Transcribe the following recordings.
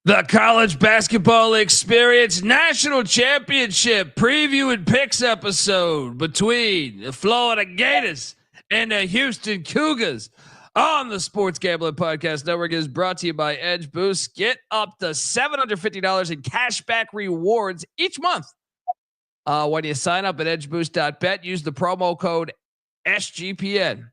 The college basketball experience national championship preview and picks episode between the Florida Gators and the Houston Cougars on the Sports Gambling Podcast Network is brought to you by Edge Boost. Get up to $750 in cashback rewards each month when you sign up at edgeboost.bet. Use the promo code SGPN.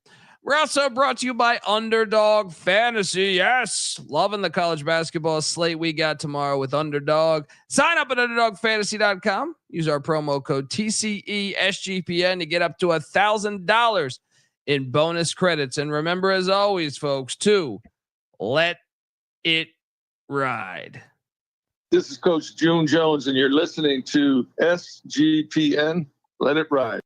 We're also brought to you by Underdog Fantasy. Yes, loving the college basketball slate we got tomorrow with Underdog. Sign up at UnderdogFantasy.com. Use our promo code TCESGPN to get up to $1,000 in bonus credits. And remember, as always, folks, to let it ride. This is Coach June Jones, and you're listening to SGPN. Let it ride.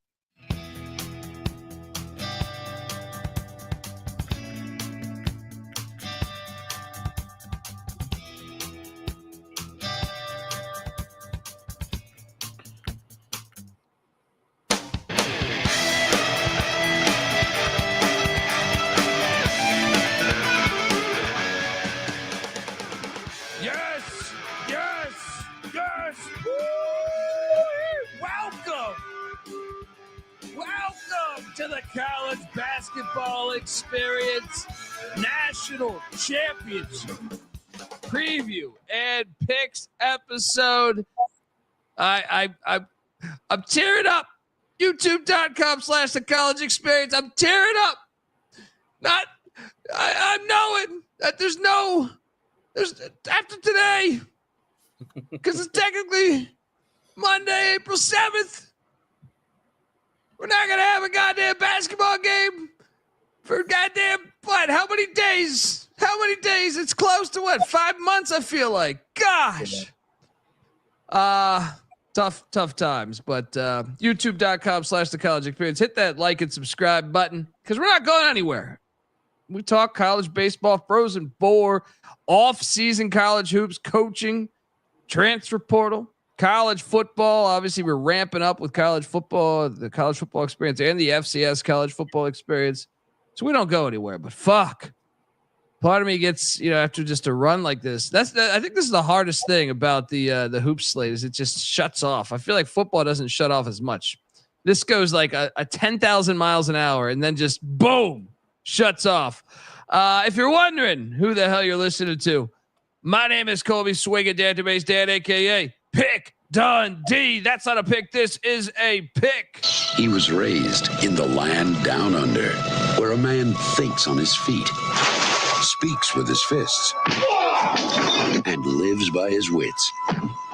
Basketball experience national championship preview and picks episode. I'm tearing up. YouTube.com/the college experience. I'm tearing up. I'm knowing that there's after today, because it's technically Monday, April 7th. We're not going to have a goddamn basketball game for goddamn what? How many days? It's close to what? 5 months, I feel like. Gosh. Tough times. But YouTube.com/the college experience. Hit that like and subscribe button because we're not going anywhere. We talk college baseball, Frozen Four, off-season college hoops, coaching, transfer portal. College football, obviously we're ramping up with college football, the college football experience and the FCS college football experience. So we don't go anywhere, but fuck. Part of me gets, after just a run like this, I think this is the hardest thing about the hoop slate is it just shuts off. I feel like football doesn't shut off as much. This goes like a 10,000 miles an hour and then just boom, shuts off. If you're wondering who the hell you're listening to, my name is Colby Dant, Dan, aka Pick Dundee. That's not a pick. This is a pick. He was raised in the land down under, where a man thinks on his feet, speaks with his fists, and lives by his wits.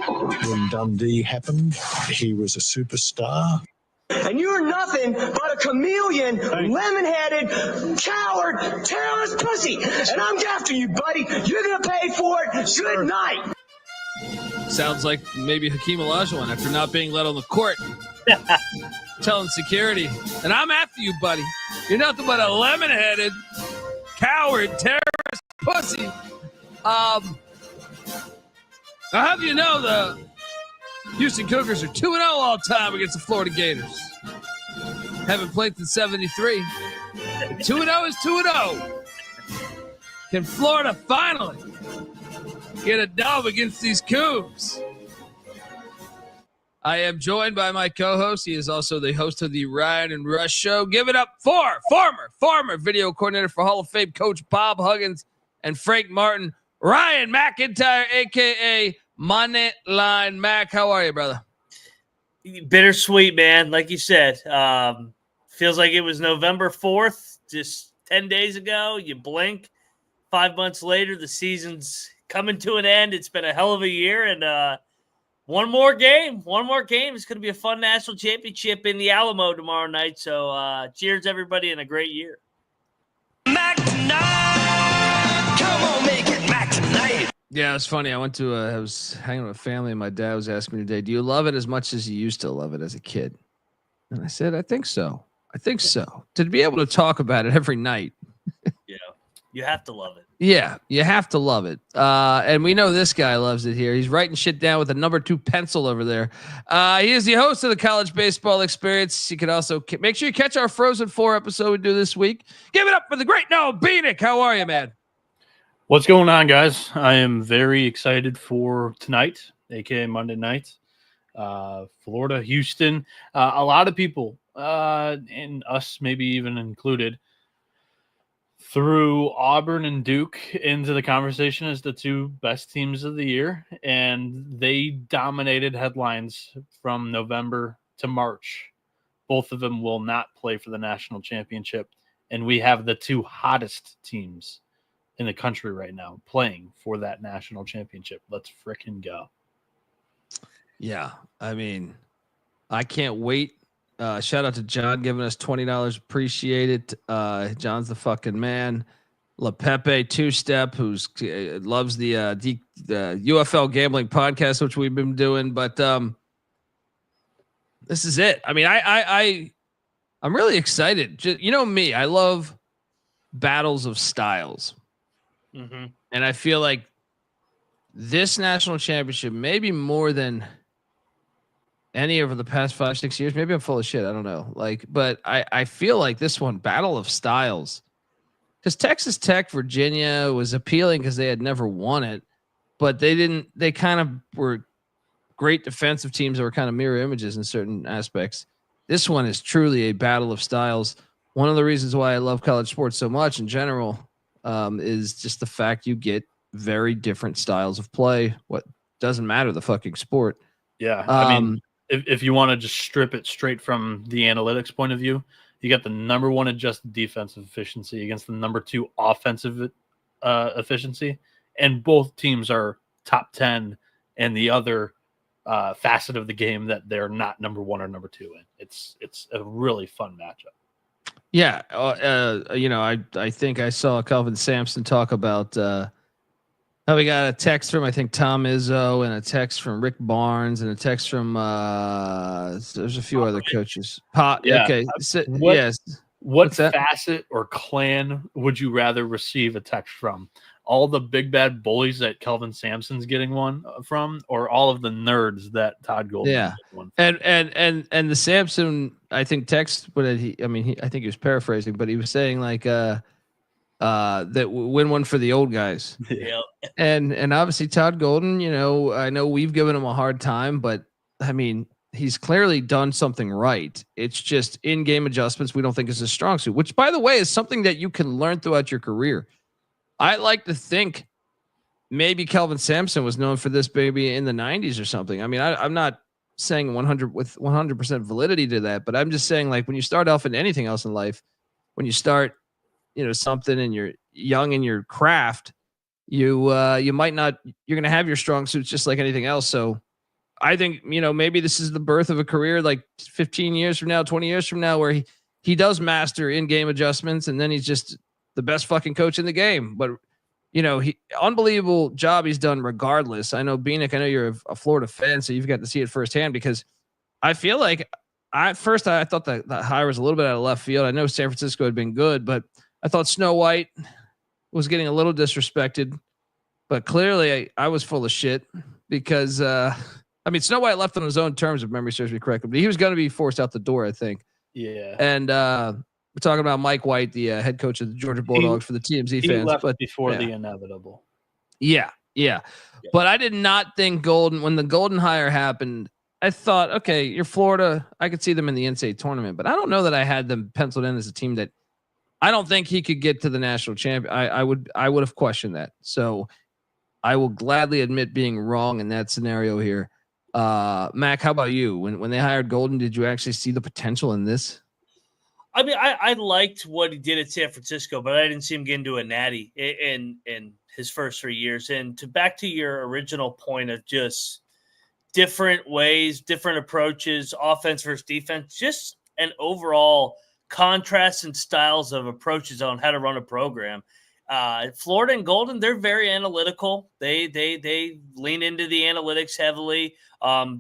When Dundee happened, he was a superstar. And you're nothing but a chameleon, lemon-headed, coward, terrorist pussy. And I'm after you, buddy. You're going to pay for it. Good night. Sounds like maybe Hakeem Olajuwon after not being let on the court. Telling security. And I'm after you, buddy. You're nothing but a lemon-headed, coward, terrorist pussy. I'll have you know the Houston Cougars are 2-0 all time against the Florida Gators. Haven't played since 73. 2-0 is 2-0. Can Florida finally get a dub against these Cougs? I am joined by my co-host. He is also the host of the Ryan and Rush Show. Give it up for former video coordinator for Hall of Fame coach Bob Huggins and Frank Martin, Ryan McIntyre, a.k.a. Money Line Mac. How are you, brother? Bittersweet, man. Like you said, feels like it was November 4th, just 10 days ago. You blink, 5 months later, the season's coming to an end. It's been a hell of a year, and one more game. It's going to be a fun national championship in the Alamo tomorrow night. So cheers, everybody, and a great year. Mac tonight. Come on, make it Mac tonight. Yeah, it's funny. I was hanging with family, and my dad was asking me today, do you love it as much as you used to love it as a kid? And I said, I think so. To be able to talk about it every night. Yeah, you have to love it. Yeah, you have to love it. And we know this guy loves it here. He's writing shit down with a number 2 pencil over there. He is the host of the College Baseball Experience. You can also make sure you catch our Frozen 4 episode we do this week. Give it up for the great Noah Bieniek. How are you, man? What's going on, guys? I am very excited for tonight, aka Monday night. Florida, Houston. A lot of people, and us maybe even included, threw Auburn and Duke into the conversation as the two best teams of the year, and they dominated headlines from November to March. Both of them will not play for the national championship, and we have the two hottest teams in the country right now playing for that national championship. Let's fricking go. Yeah. I mean, I can't wait. Shout out to John giving us $20. Appreciate it. John's the fucking man. LaPepe Two-Step, who's loves the UFL gambling podcast, which we've been doing. But this is it. I mean, I'm really excited. Just, you know me, I love battles of styles. Mm-hmm. And I feel like this national championship, maybe more than any over the past 5-6 years, maybe I'm full of shit. I don't know. But I feel like this one, battle of styles, because Texas Tech, Virginia was appealing because they had never won it, but they kind of were great defensive teams that were kind of mirror images in certain aspects. This one is truly a battle of styles. One of the reasons why I love college sports so much in general is just the fact you get very different styles of play. What doesn't matter, the fucking sport. Yeah. I mean, if you want to just strip it straight from the analytics point of view, you got the number one adjusted defensive efficiency against the number 2 offensive efficiency. And both teams are top 10 and the other facet of the game that they're not number 1 or number 2 in. It's a really fun matchup. Yeah. I think I saw Kelvin Sampson talk about how we got a text from, I think, Tom Izzo, and a text from Rick Barnes, and a text from there's a few other coaches. Yeah. Okay. What What's that? facet or clan would you rather receive a text from? All the big bad bullies that Kelvin Sampson's getting one from, or all of the nerds that Todd Golden? Yeah. One from? And the Sampson, I think, text, I think he was paraphrasing, but he was saying like that win one for the old guys. Yeah. And obviously Todd Golden, I know we've given him a hard time, but I mean, he's clearly done something right. It's just in-game adjustments we don't think is a strong suit, which, by the way, is something that you can learn throughout your career. I like to think maybe Kelvin Sampson was known for this maybe in the 90s or something. I mean, I'm not saying 100% validity to that, but I'm just saying, like, when you start off in anything else in life, when you start, something and you're young in your craft, you might not, you're going to have your strong suits just like anything else. So I think, maybe this is the birth of a career like 15 years from now, 20 years from now, where he does master in-game adjustments, and then he's just the best fucking coach in the game. But unbelievable job he's done regardless. I know Bieniek, I know you're a Florida fan, so you've got to see it firsthand, because I feel like at first I thought that hire was a little bit out of left field. I know San Francisco had been good, but I thought Snow White was getting a little disrespected, but clearly I was full of shit because Snow White left on his own terms, if memory serves me correctly, but he was going to be forced out the door, I think. Yeah. And we're talking about Mike White, the head coach of the Georgia Bulldogs for the TMZ fans. Left but before the inevitable. Yeah. But I did not think when the Golden hire happened, I thought, okay, you're Florida. I could see them in the NCAA tournament, but I don't know that I had them penciled in as a team that I don't think he could get to the national champion. I would have questioned that. So I will gladly admit being wrong in that scenario here. Mac, how about you? When they hired Golden, did you actually see the potential in this? I mean, I liked what he did at San Francisco, but I didn't see him get into a natty in his first 3 years. And back to your original point of just different ways, different approaches, offense versus defense, just an overall contrast and styles of approaches on how to run a program. Florida and Golden, they're very analytical. They lean into the analytics heavily.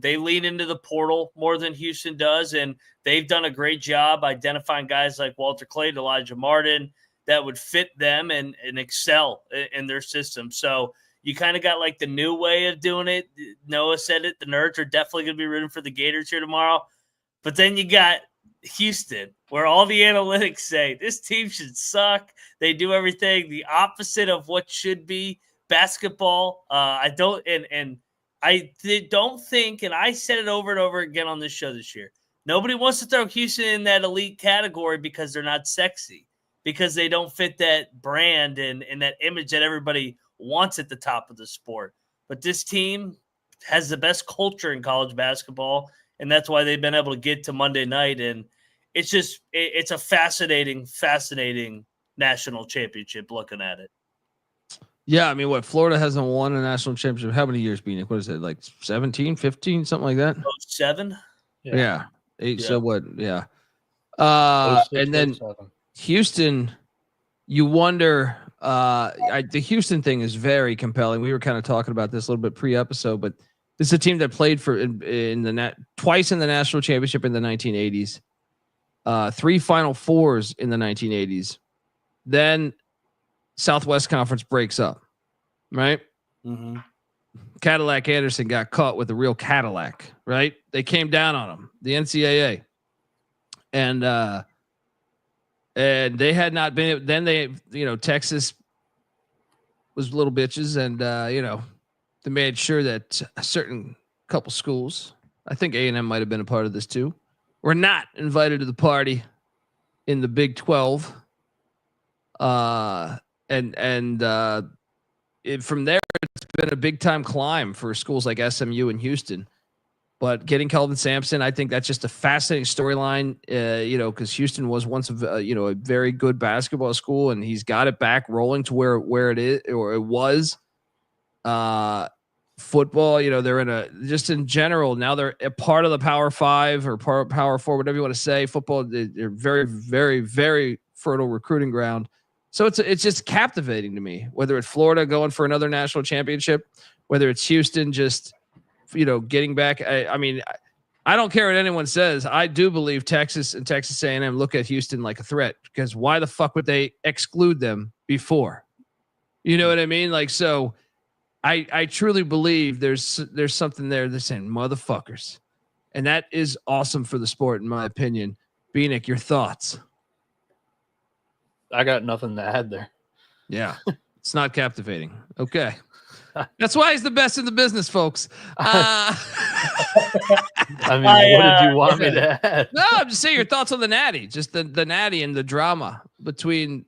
They lean into the portal more than Houston does, and they've done a great job identifying guys like Walter Clayton, Elijah Martin that would fit them and excel in their system. So you kind of got like the new way of doing it. Noah said it. The nerds are definitely going to be rooting for the Gators here tomorrow. But then you got Houston, where all the analytics say this team should suck. They do everything the opposite of what should be basketball. I don't think, and I said it over and over again on this show this year, nobody wants to throw Houston in that elite category because they're not sexy, because they don't fit that brand and that image that everybody wants at the top of the sport. But this team has the best culture in college basketball, and that's why they've been able to get to Monday night. And it's a fascinating national championship looking at it. Yeah, I mean, what, Florida hasn't won a national championship how many years, Bieniek? What is it, like 17, 15, something like that? 7? Yeah. 8, Yeah. so what? Yeah. 06, And then 07. Houston, you wonder, the Houston thing is very compelling. We were kind of talking about this a little bit pre-episode, but this is a team that played for twice in the national championship in the 1980s, 3 Final Fours in the 1980s. Then Southwest Conference breaks up, right? Mm-hmm. Cadillac Anderson got caught with a real Cadillac, right? They came down on him, the NCAA, and they had not been. Then they, Texas was little bitches, and they made sure that a certain couple schools, I think A&M might have been a part of this too, were not invited to the party in the Big 12. From there, it's been a big time climb for schools like SMU and Houston. But getting Kelvin Sampson, I think that's just a fascinating storyline. Because Houston was once a very good basketball school, and he's got it back rolling to where it is, or it was. Football, they're in general now they're a part of the Power 5 or Power 4, whatever you want to say. Football, they're very, very, very fertile recruiting ground. So it's just captivating to me, whether it's Florida going for another national championship, whether it's Houston just, getting back. I mean, I don't care what anyone says. I do believe Texas and Texas A&M look at Houston like a threat, because why the fuck would they exclude them before? You know what I mean? Like, so I truly believe there's something there. They're saying motherfuckers, and that is awesome for the sport, in my opinion. Bieniek, your thoughts? I got nothing to add there. Yeah, it's not captivating. Okay. That's why he's the best in the business, folks. I mean, what did you want me to add? No, I'm just saying your thoughts on the Natty, just the Natty and the drama between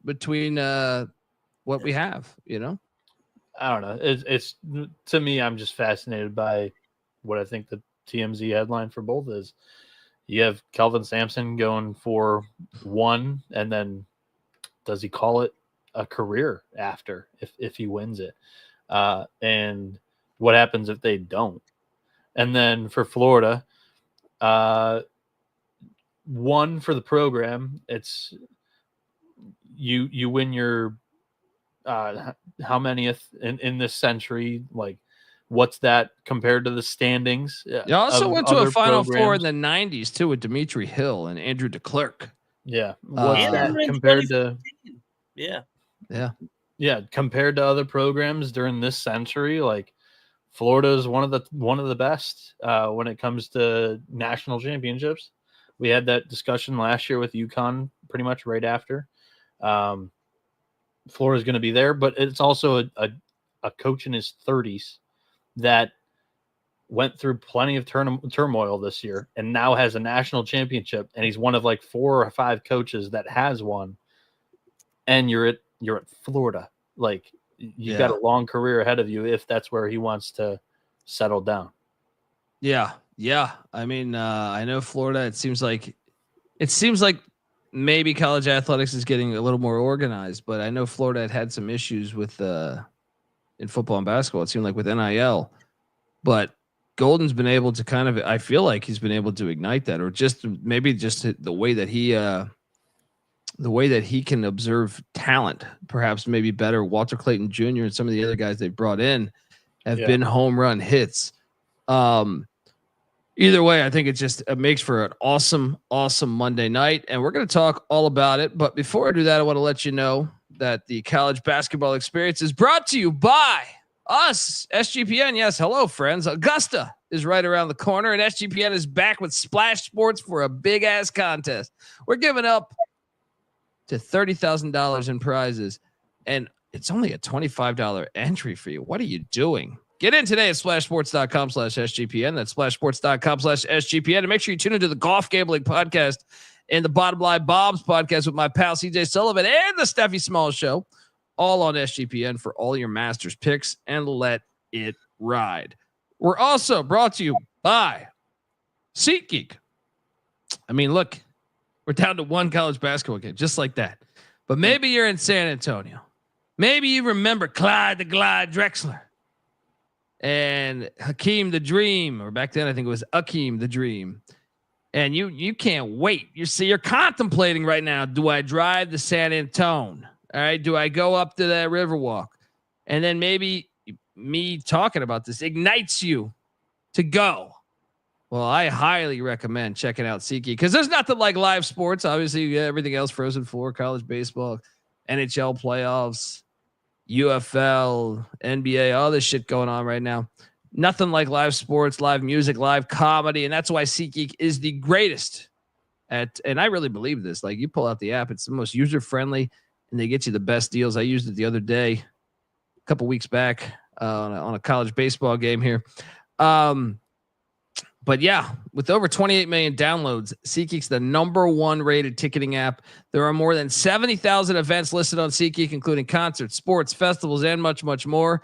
what we have, I don't know. It's to me, I'm just fascinated by what I think the TMZ headline for both is. You have Kelvin Sampson going for 1, and then does he call it a career after if he wins it? And what happens if they don't? And then for Florida, 1 for the program. It's you win your how manyth in this century? Like, what's that compared to the standings? You also went to a Final programs? Four in the 90s too with Dimitri Hill and Andrew DeClercq. Yeah, what's that in compared to? 2015. Yeah, compared to other programs during this century, like Florida is one of the best when it comes to national championships. We had that discussion last year with UConn, pretty much right after. Florida's going to be there, but it's also a coach in his 30s that went through plenty of turmoil this year and now has a national championship, and he's one of like 4 or 5 coaches that has one. And you're at Florida. Like, you've got a long career ahead of you if that's where he wants to settle down. Yeah. I mean, I know Florida. It seems like maybe college athletics is getting a little more organized, but I know Florida had some issues with in football and basketball. It seemed like with NIL, but Golden's been able to I feel like he's been able to ignite that, or just maybe just the way that he can observe talent, perhaps maybe better. Walter Clayton Jr. and some of the other guys they've brought in have been home run hits. Either way, I think it makes for an awesome, awesome Monday night, and we're going to talk all about it. But before I do that, I want to let you know that the college basketball experience is brought to you by us, SGPN. Yes, hello, friends. Augusta, is right around the corner, and SGPN is back with Splash Sports for a big ass contest. We're giving up to $30,000 in prizes, and it's only a $25 entry fee. What are you doing? Get in today at splashsports.com/SGPN. That's splashsports.com/SGPN. And make sure you tune into the Golf Gambling Podcast and the Bottom Line Bob's podcast with my pal CJ Sullivan and the Steffi Small Show, all on SGPN for all your Masters picks, and let it ride. We're also brought to you by SeatGeek. I mean, look, we're down to one college basketball game, just like that. But maybe you're in San Antonio. Maybe you remember Clyde the Glide Drexler and Hakeem the Dream, or back then I think it was Akeem the Dream. And you can't wait. You're contemplating right now, do I drive to San Antonio? All right, do I go up to that Riverwalk? And then maybe me talking about this ignites you to go. Well, I highly recommend checking out SeatGeek because there's nothing like live sports. Obviously, everything else, Frozen Four, college baseball, NHL playoffs, UFL, NBA, all this shit going on right now. Nothing like live sports, live music, live comedy. And that's why SeatGeek is the greatest at, and I really believe this. Like, you pull out the app, it's the most user-friendly, and they get you the best deals. I used it the other day, a couple weeks back, on a college baseball game here. But yeah, with over 28 million downloads, SeatGeek's the #1 rated ticketing app. There are more than 70,000 events listed on SeatGeek, including concerts, sports, festivals, and much, much more.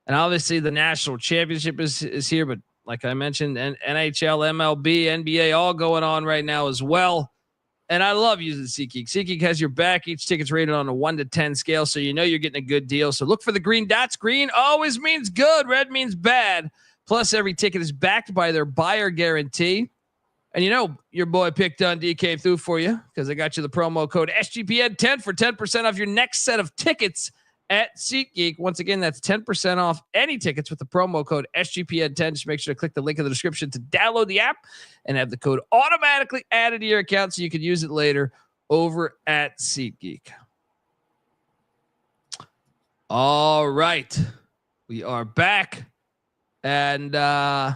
And obviously the national championship is here, but like I mentioned, NHL, MLB, NBA, all going on right now as well. And I love using SeatGeek. SeatGeek has your back. Each ticket's rated on a 1 to 10 scale, so you know you're getting a good deal. So look for the green dots. Green always means good. Red means bad. Plus, every ticket is backed by their buyer guarantee. And you know your boy Pick Dundee came through for you because I got you the promo code SGPN10 for 10% off your next set of tickets at SeatGeek. Once again, that's 10% off any tickets with the promo code SGPN10. Just make sure to click the link in the description to download the app and have the code automatically added to your account so you can use it later over at SeatGeek. All right. We are back. And yeah,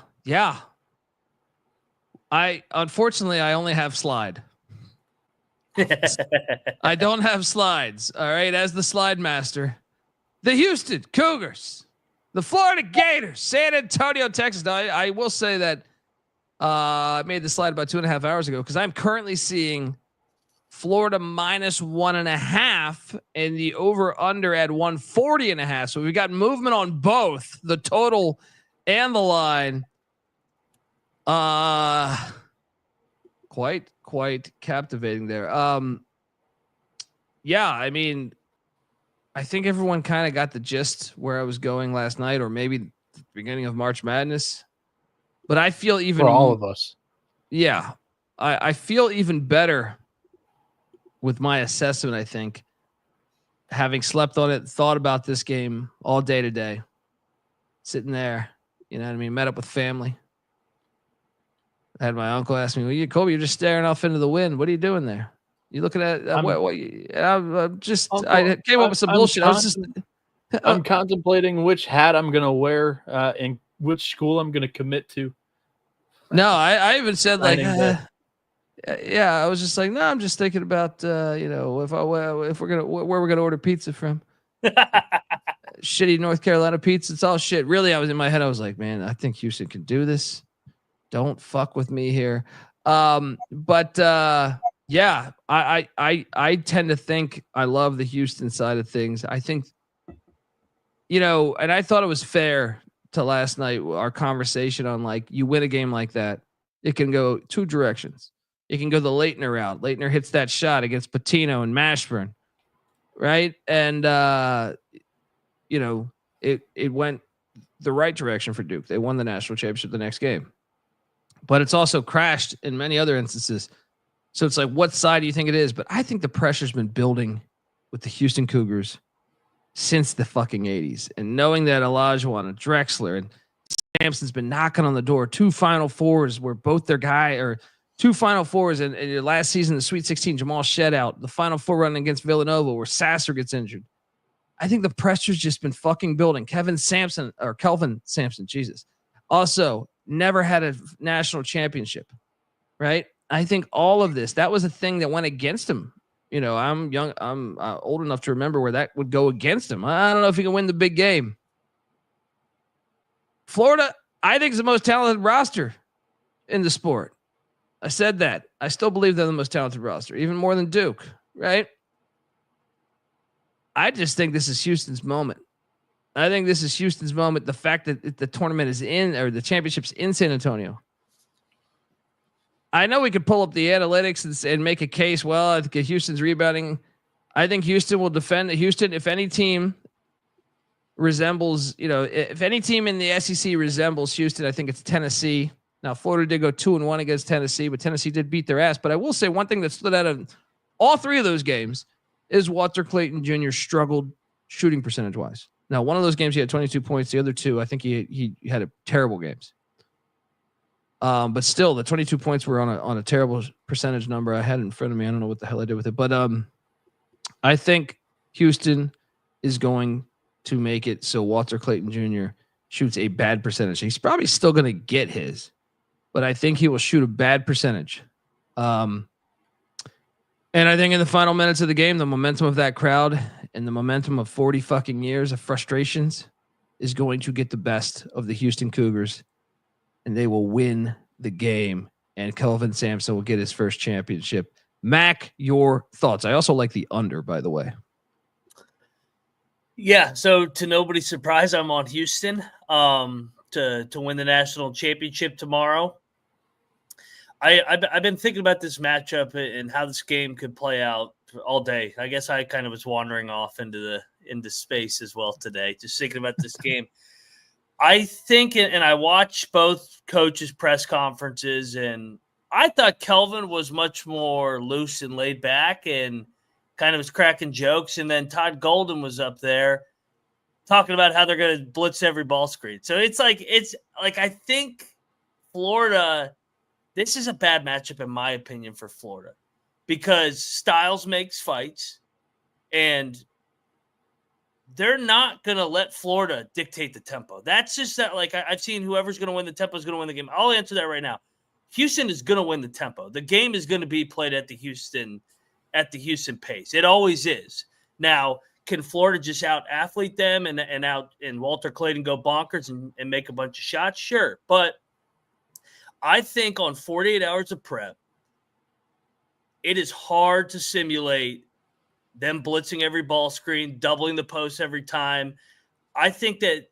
unfortunately I only have slide. I don't have slides. All right. As the slide master, the Houston Cougars, the Florida Gators, San Antonio, Texas. Now, I will say that I made the slide about 2.5 hours ago because I'm currently seeing Florida -1.5 and the over under at 140.5. So we've got movement on both the total and the line. Quite captivating there. Yeah, I mean, I think everyone kind of got the gist where I was going last night, or maybe the beginning of March Madness. But I feel even for all of us. Yeah, I feel even better with my assessment. I think, having slept on it, thought about this game all day today, sitting there. You know what I mean? Met up with family. I had my uncle ask me, well, Colby, you're just staring off into the wind. What are you doing there? You looking at I'm just, Uncle, I came up with some bullshit. I'm contemplating which hat I'm going to wear and which school I'm going to commit to. No, I even said like, yeah, I was just like, no, I'm just thinking about, if we're going to, where we're going to order pizza from. Shitty North Carolina pizza. It's all shit. Really, I was in my head. I was like, man, I think Houston can do this. Don't fuck with me here. Yeah, I tend to think I love the Houston side of things. I think, and I thought it was fair to last night, our conversation on like, you win a game like that, it can go two directions. It can go the Leitner route. Leitner hits that shot against Patino and Mashburn. Right. And, it went the right direction for Duke. They won the national championship the next game, but it's also crashed in many other instances. So it's like, what side do you think it is? But I think the pressure's been building with the Houston Cougars since the fucking 80s. And knowing that Olajuwon and Drexler and Sampson's been knocking on the door, 2 Final Fours where both their two Final Fours in your last season, the Sweet 16, Jamal shed out, the Final Four run against Villanova where Sasser gets injured. I think the pressure's just been fucking building. Kelvin Sampson, Jesus. Also, never had a national championship, right? I think all of this, that was a thing that went against him. You know, I'm young. I'm old enough to remember where that would go against him. I don't know if he can win the big game. Florida, I think, is the most talented roster in the sport. I said that. I still believe they're the most talented roster, even more than Duke, right? I just think this is Houston's moment. I think this is Houston's moment. The fact that the tournament is in, or the championship's in San Antonio. I know we could pull up the analytics and make a case. Well, I think Houston's rebounding. I think Houston will defend Houston. If any team resembles, if any team in the SEC resembles Houston, I think it's Tennessee. Now, Florida did go 2-1 against Tennessee, but Tennessee did beat their ass. But I will say one thing that stood out of all three of those games is Walter Clayton Jr. struggled shooting percentage wise. Now, one of those games he had 22 points. The other two, I think he had a terrible games. But still, the 22 points were on a terrible percentage number. I had it in front of me. I don't know what the hell I did with it, but I think Houston is going to make it so Walter Clayton Jr. shoots a bad percentage. He's probably still going to get his, but I think he will shoot a bad percentage. And I think in the final minutes of the game, the momentum of that crowd and the momentum of 40 fucking years of frustrations is going to get the best of the Houston Cougars, and they will win the game, and Kelvin Sampson will get his first championship. Mac, your thoughts? I also like the under, by the way. Yeah, so to nobody's surprise, I'm on Houston to win the national championship tomorrow. I've been thinking about this matchup and how this game could play out all day. I guess I kind of was wandering off into space as well today, just thinking about this game. I think, and I watched both coaches' press conferences, and I thought Kelvin was much more loose and laid back and kind of was cracking jokes. And then Todd Golden was up there talking about how they're going to blitz every ball screen. So it's like I think Florida, this is a bad matchup in my opinion for Florida because styles makes fights, and they're not going to let Florida dictate the tempo. That's just that, like, I've seen whoever's going to win the tempo is going to win the game. I'll answer that right now. Houston is going to win the tempo. The game is going to be played at the Houston pace. It always is. Now, can Florida just out-athlete them and Walter Clayton go bonkers and make a bunch of shots? Sure. But I think on 48 hours of prep, it is hard to simulate them blitzing every ball screen, doubling the post every time. I think that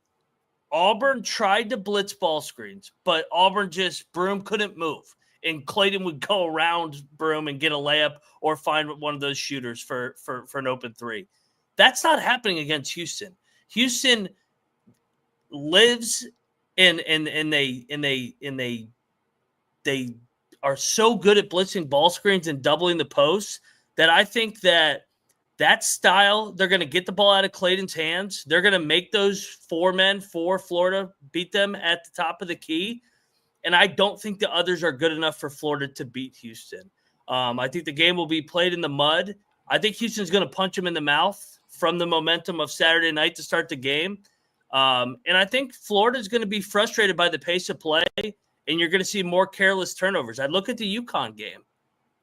Auburn tried to blitz ball screens, but Auburn Broom couldn't move. And Clayton would go around Broom and get a layup or find one of those shooters for an open three. That's not happening against Houston. Houston lives and they are so good at blitzing ball screens and doubling the posts that I think that style, they're going to get the ball out of Clayton's hands. They're going to make those four men for Florida beat them at the top of the key. And I don't think the others are good enough for Florida to beat Houston. I think the game will be played in the mud. I think Houston's going to punch them in the mouth from the momentum of Saturday night to start the game. And I think Florida's going to be frustrated by the pace of play, and you're going to see more careless turnovers. I look at the UConn game.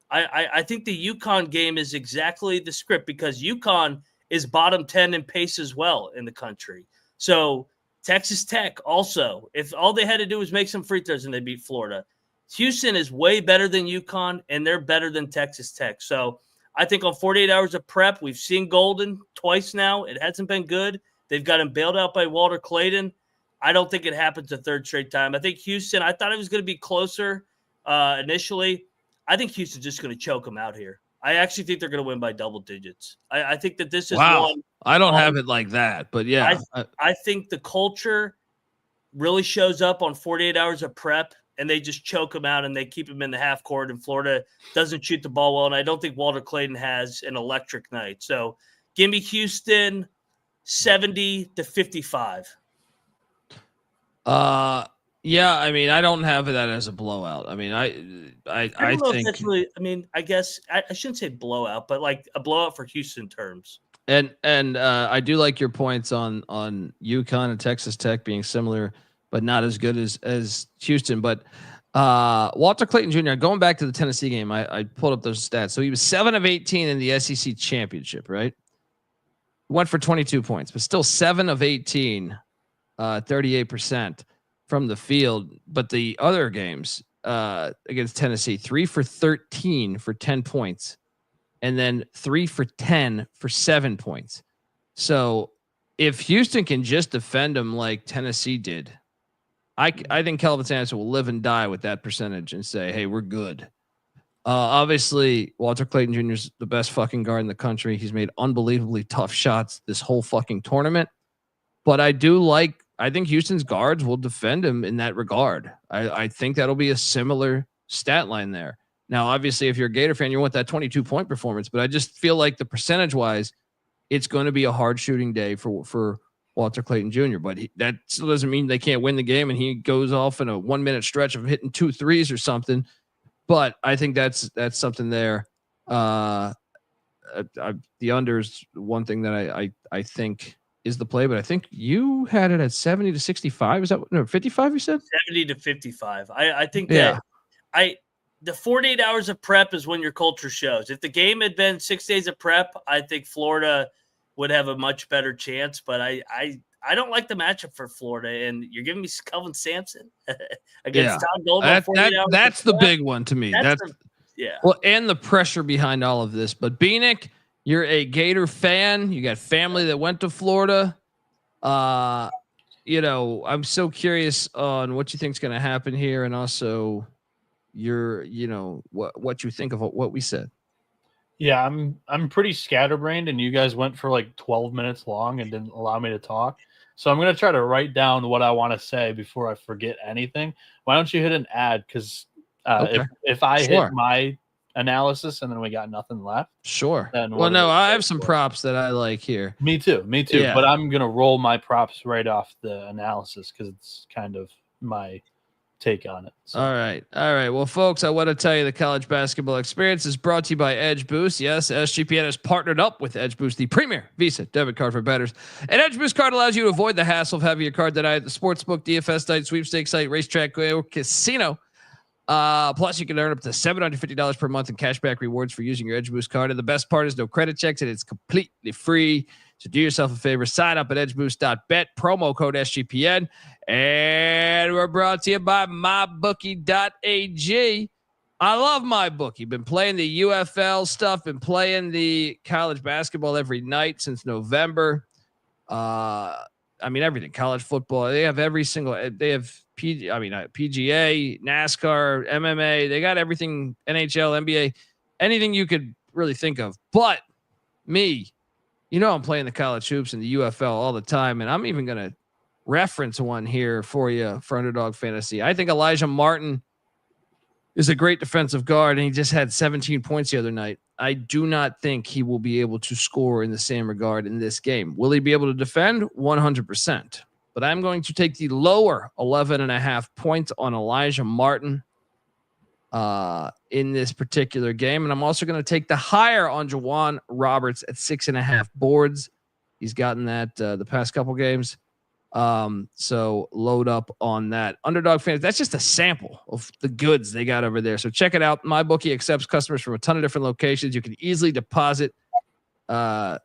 I think the UConn game is exactly the script because UConn is bottom 10 in pace as well in the country. So Texas Tech also, if all they had to do was make some free throws and they beat Florida. Houston is way better than UConn, and they're better than Texas Tech. So I think on 48 hours of prep, we've seen Golden twice now. It hasn't been good. They've got him bailed out by Walter Clayton. I don't think it happens a third straight time. I think Houston, I thought it was going to be closer initially. I think Houston's just going to choke them out here. I actually think they're going to win by double digits. I think that this is one. I don't have it like that, but yeah. I think the culture really shows up on 48 hours of prep, and they just choke them out and they keep them in the half court, and Florida doesn't shoot the ball well. And I don't think Walter Clayton has an electric night. So give me Houston 70-55. Yeah, I mean, I don't have that as a blowout. I mean, I don't know think if that's really, I mean, I guess I shouldn't say blowout, but like a blowout for Houston terms. And I do like your points on UConn and Texas Tech being similar, but not as good as Houston. But Walter Clayton Jr., going back to the Tennessee game, I pulled up those stats. So he was 7 of 18 in the SEC championship, right? Went for 22 points, but still 7 of 18, 38% from the field. But the other games against Tennessee, 3 for 13 for 10 points, and then 3 for 10 for 7 points. So if Houston can just defend him like Tennessee did, I think Kelvin Sampson will live and die with that percentage and say, hey, we're good. Obviously, Walter Clayton Jr. is the best fucking guard in the country. He's made unbelievably tough shots this whole fucking tournament. But I think Houston's guards will defend him in that regard. I think that'll be a similar stat line there. Now, obviously, if you're a Gator fan, you want that 22-point performance. But I just feel like the percentage-wise, it's going to be a hard shooting day for Walter Clayton Jr. But that still doesn't mean they can't win the game and he goes off in a 1-minute stretch of hitting 2 threes or something. But I think that's something there. The unders, one thing that I think is the play, but I think you had it at 70 to 65. Is that no 55? You said 70 to 55. I think that the 48 hours of prep is when your culture shows. If the game had been 6 days of prep, I think Florida would have a much better chance. But I don't like the matchup for Florida, and you're giving me Kelvin Sampson against Todd Golden. That's the big one to me. That's yeah. Well, and the pressure behind all of this. But Bieniek, you're a Gator fan. You got family that went to Florida. I'm so curious on what you think is going to happen here, and also what you think of what we said. Yeah, I'm pretty scatterbrained, and you guys went for like 12 minutes long and didn't allow me to talk. So I'm gonna try to write down what I want to say before I forget anything. Why don't you hit an ad? Because if I hit my analysis and then we got nothing left, sure. Well, no, I have some props that I like here. Me too. Yeah. But I'm gonna roll my props right off the analysis because it's kind of my take on it. So. All right. Well, folks, I want to tell you the college basketball experience is brought to you by Edge Boost. Yes, SGPN has partnered up with Edge Boost, the premier Visa debit card for bettors. An Edge Boost card allows you to avoid the hassle of having your card denied at the sportsbook, DFS site, sweepstakes site, racetrack, or casino. Plus, you can earn up to $750 per month in cashback rewards for using your Edge Boost card. And the best part is no credit checks, and it's completely free. So do yourself a favor, sign up at edgeboost.bet, promo code SGPN. And we're brought to you by mybookie.ag. I love MyBookie. Been playing the UFL stuff, been playing the college basketball every night since November. Everything, college football. They have every single, they have PGA, NASCAR, MMA. They got everything, NHL, NBA, anything you could really think of. But me, I'm playing the college hoops and the UFL all the time, and I'm even going to reference one here for you for Underdog Fantasy. I think Elijah Martin is a great defensive guard, and he just had 17 points the other night. I do not think he will be able to score in the same regard in this game. Will he be able to defend? 100%. But I'm going to take the lower 11.5 points on Elijah Martin in this particular game. And I'm also going to take the higher on Juwan Roberts at 6.5 boards. He's gotten that the past couple games. So load up on that. Underdog fans, that's just a sample of the goods they got over there. So check it out. MyBookie accepts customers from a ton of different locations. You can easily deposit. Did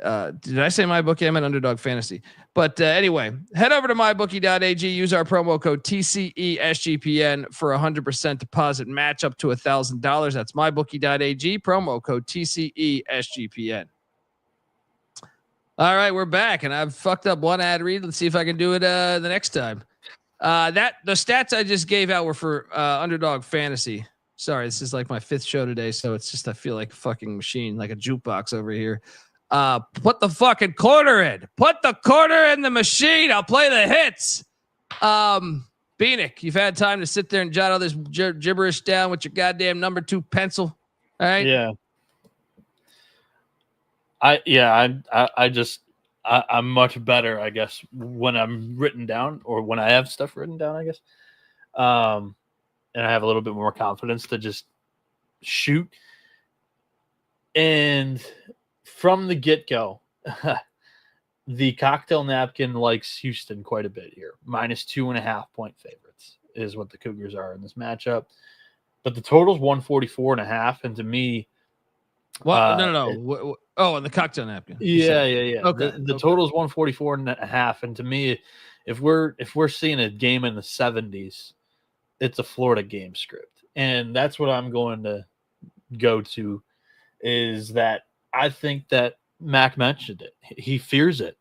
I say MyBookie? I meant Underdog Fantasy. But anyway, head over to mybookie.ag. Use our promo code TCESGPN for 100% deposit match up to $1,000. That's mybookie.ag. Promo code TCESGPN. All right, we're back, and I've fucked up one ad read. Let's see if I can do it the next time. The stats I just gave out were for Underdog Fantasy. Sorry, this is like my 5th show today, so it's just I feel like a fucking machine, like a jukebox over here. Put the fucking quarter in. Put the quarter in the machine. I'll play the hits. Bieniek, you've had time to sit there and jot all this gibberish down with your goddamn number 2 pencil. All right. Yeah. I'm much better, I guess, when I'm written down or when I have stuff written down, I guess. And I have a little bit more confidence to just shoot. And from the get-go, the cocktail napkin likes Houston quite a bit here. Minus 2.5 point favorites is what the Cougars are in this matchup. But the total's 144.5, and to me, What? No. Oh, on the cocktail napkin. Yeah. Okay. The total is 144.5, and to me, if we're seeing a game in the 70s, it's a Florida game script, and that's what I'm going to go to. Is that I think that Mac mentioned it. He fears it.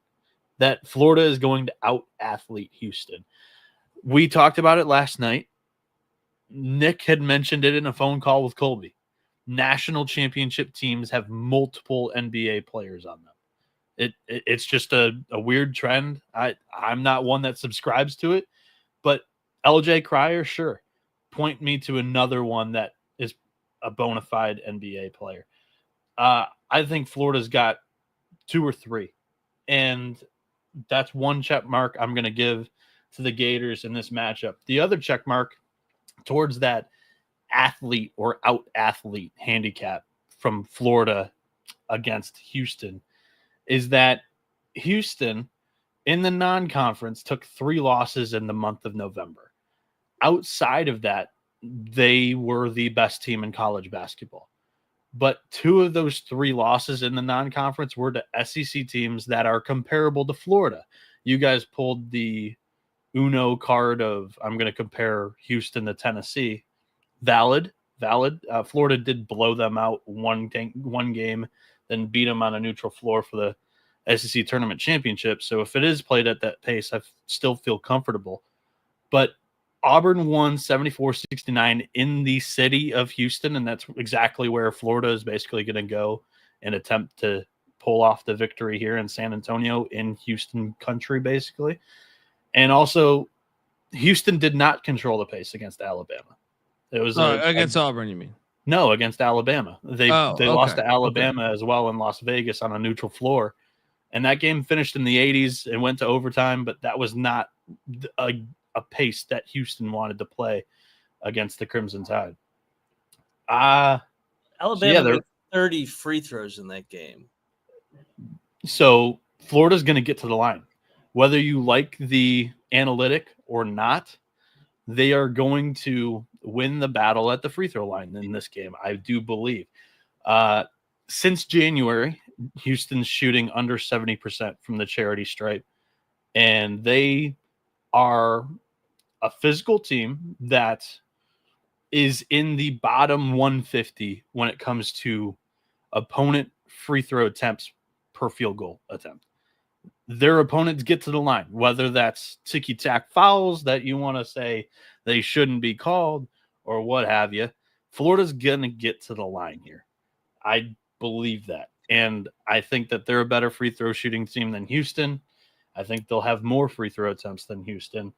That Florida is going to out-athlete Houston. We talked about it last night. Nick had mentioned it in a phone call with Colby. National championship teams have multiple NBA players on them. It's just a weird trend. I'm not one that subscribes to it, but LJ Cryer, sure. Point me to another one that is a bona fide NBA player. I think Florida's got 2 or 3, and that's one check mark I'm going to give to the Gators in this matchup. The other check mark towards that athlete or out athlete handicap from Florida against Houston is that Houston in the non-conference took 3 losses in the month of November. Outside of that, they were the best team in college basketball. But 2 of those 3 losses in the non-conference were to SEC teams that are comparable to Florida. You guys pulled the Uno card of I'm going to compare Houston to Tennessee. Valid. Florida did blow them out one game, then beat them on a neutral floor for the SEC tournament championship. So if it is played at that pace, I still feel comfortable. But Auburn won 74-69 in the city of Houston, and that's exactly where Florida is basically going to go and attempt to pull off the victory here in San Antonio in Houston country, basically. And also, Houston did not control the pace against Alabama. It was against Auburn, you mean? No, against Alabama. They lost to Alabama as well in Las Vegas on a neutral floor. And that game finished in the 80s and went to overtime, but that was not a pace that Houston wanted to play against the Crimson Tide. Alabama made 30 free throws in that game. So Florida's going to get to the line. Whether you like the analytic or not, they are going to win the battle at the free throw line in this game, I do believe. Since January, Houston's shooting under 70% from the charity stripe, and they are a physical team that is in the bottom 150 when it comes to opponent free throw attempts per field goal attempt. Their opponents get to the line, whether that's ticky-tack fouls that you want to say they shouldn't be called or what have you. Florida's going to get to the line here. I believe that. And I think that they're a better free throw shooting team than Houston. I think they'll have more free throw attempts than Houston.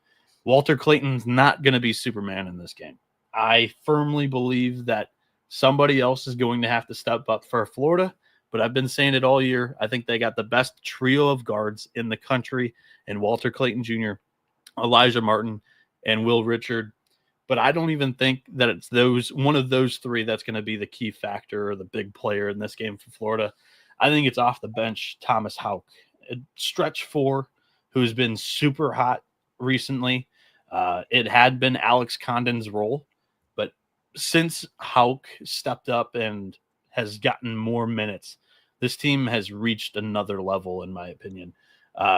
Walter Clayton's not going to be Superman in this game. I firmly believe that somebody else is going to have to step up for Florida, but I've been saying it all year. I think they got the best trio of guards in the country, and Walter Clayton Jr., Elijah Martin, and Will Richard. But I don't even think that it's one of those 3 that's going to be the key factor or the big player in this game for Florida. I think it's off the bench, Thomas Houck, a stretch 4, who's been super hot recently. It had been Alex Condon's role, but since Houck stepped up and has gotten more minutes, this team has reached another level, in my opinion.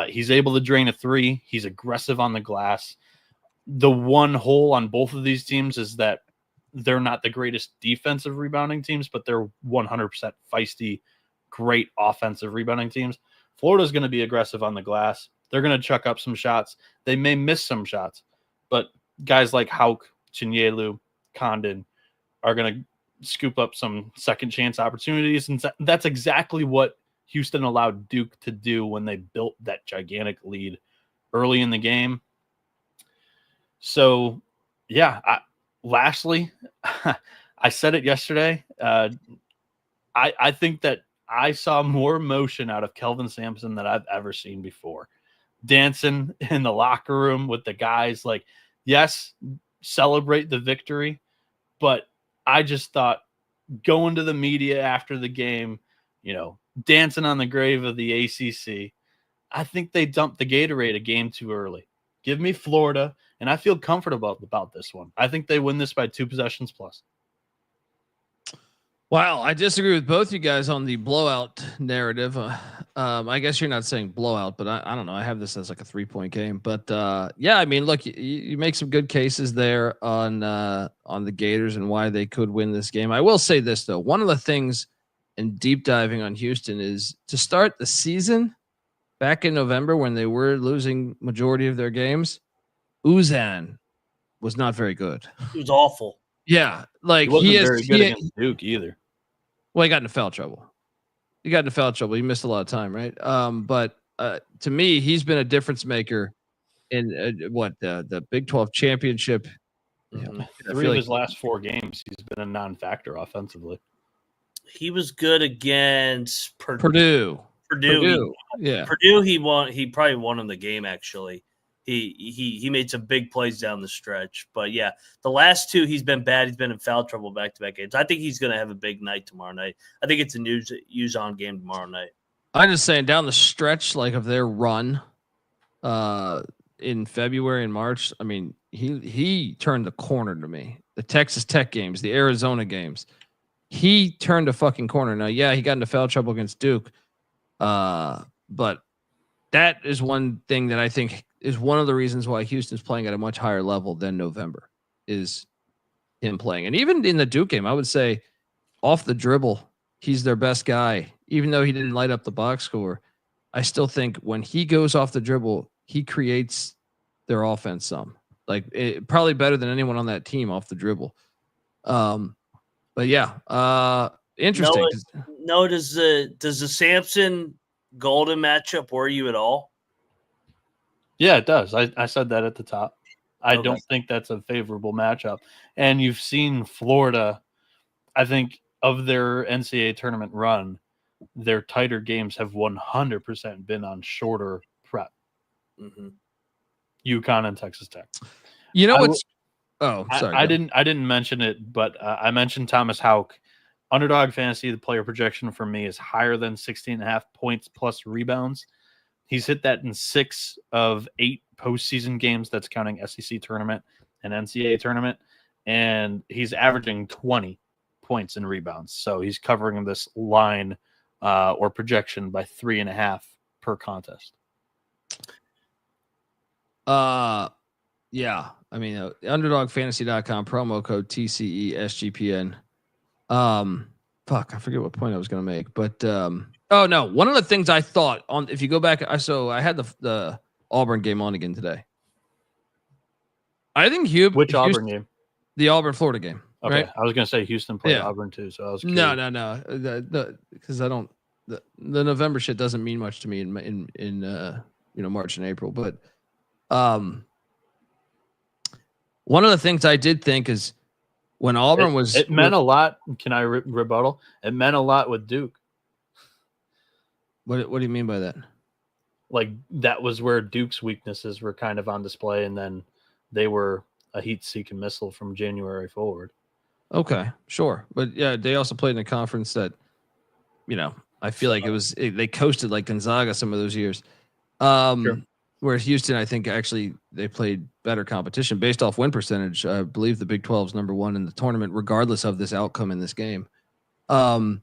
He's able to drain a 3. He's aggressive on the glass. The one hole on both of these teams is that they're not the greatest defensive rebounding teams, but they're 100% feisty, great offensive rebounding teams. Florida's going to be aggressive on the glass. They're going to chuck up some shots. They may miss some shots, but guys like Houck, Chinyelu, Condon are going to scoop up some second chance opportunities. And that's exactly what Houston allowed Duke to do when they built that gigantic lead early in the game. So, yeah, lastly, I said it yesterday. I think that I saw more emotion out of Kelvin Sampson than I've ever seen before. Dancing in the locker room with the guys, like, yes, celebrate the victory, but I just thought going to the media after the game, dancing on the grave of the ACC, I think they dumped the Gatorade a game too early. Give me Florida, and I feel comfortable about this one. I think they win this by 2 possessions plus. Wow, I disagree with both you guys on the blowout narrative. I guess you're not saying blowout, but I don't know. I have this as like a 3-point game. But yeah, I mean, look, you make some good cases there on the Gators and why they could win this game. I will say this though, one of the things in deep diving on Houston is to start the season back in November when they were losing majority of their games. Uzan was not very good. He was awful. Yeah, like He wasn't very good against Duke either. Well, he got into foul trouble. He missed a lot of time, right? But to me, he's been a difference maker in the Big 12 championship. Mm-hmm. 3 of his last 4 games, he's been a non-factor offensively. He was good against Purdue. Yeah. Purdue, he won. He probably won him the game, actually. He made some big plays down the stretch. But, yeah, the last 2, he's been bad. He's been in foul trouble back-to-back games. I think he's going to have a big night tomorrow night. I think it's a use-on game tomorrow night. I'm just saying down the stretch, like of their run in February and March, I mean, he turned the corner to me. The Texas Tech games, the Arizona games. He turned a fucking corner. Now, yeah, he got into foul trouble against Duke. But that is one thing that I think is one of the reasons why Houston's playing at a much higher level than November is him playing. And even in the Duke game, I would say off the dribble, he's their best guy. Even though he didn't light up the box score, I still think when he goes off the dribble, he creates their offense some. Like probably better than anyone on that team off the dribble. But yeah, interesting. No, does the Samson Golden matchup worry you at all? Yeah, it does. I said that at the top. I don't think that's a favorable matchup. And you've seen Florida, I think, of their NCAA tournament run, their tighter games have 100% been on shorter prep. Mm-hmm. UConn and Texas Tech. You know what's sorry. I didn't mention it, but I mentioned Thomas Houck. Underdog Fantasy, the player projection for me is higher than 16.5 points plus rebounds. He's hit that in 6 of 8 postseason games. That's counting SEC tournament and NCAA tournament. And he's averaging 20 points and rebounds. So he's covering this line or projection by 3.5 per contest. Yeah. I mean, underdogfantasy.com promo code TCE SGPN. Fuck, I forget what point I was going to make, but oh no, one of the things I thought on, if you go back, I had the Auburn game on again today. I think which Auburn game? The Auburn Florida game. Okay, right? I was going to say Houston played Auburn too, so I was curious. No, because I don't. The November shit doesn't mean much to me in March and April, but one of the things I did think is when Auburn it meant a lot. Can I rebuttal? It meant a lot with Duke. What do you mean by that? Like that was where Duke's weaknesses were kind of on display, and then they were a heat-seeking missile from January forward. Okay, sure, but yeah, they also played in a conference that, I feel like they coasted like Gonzaga some of those years. Sure. Whereas Houston, I think actually they played better competition based off win percentage. I believe the Big 12 is number 1 in the tournament, regardless of this outcome in this game. But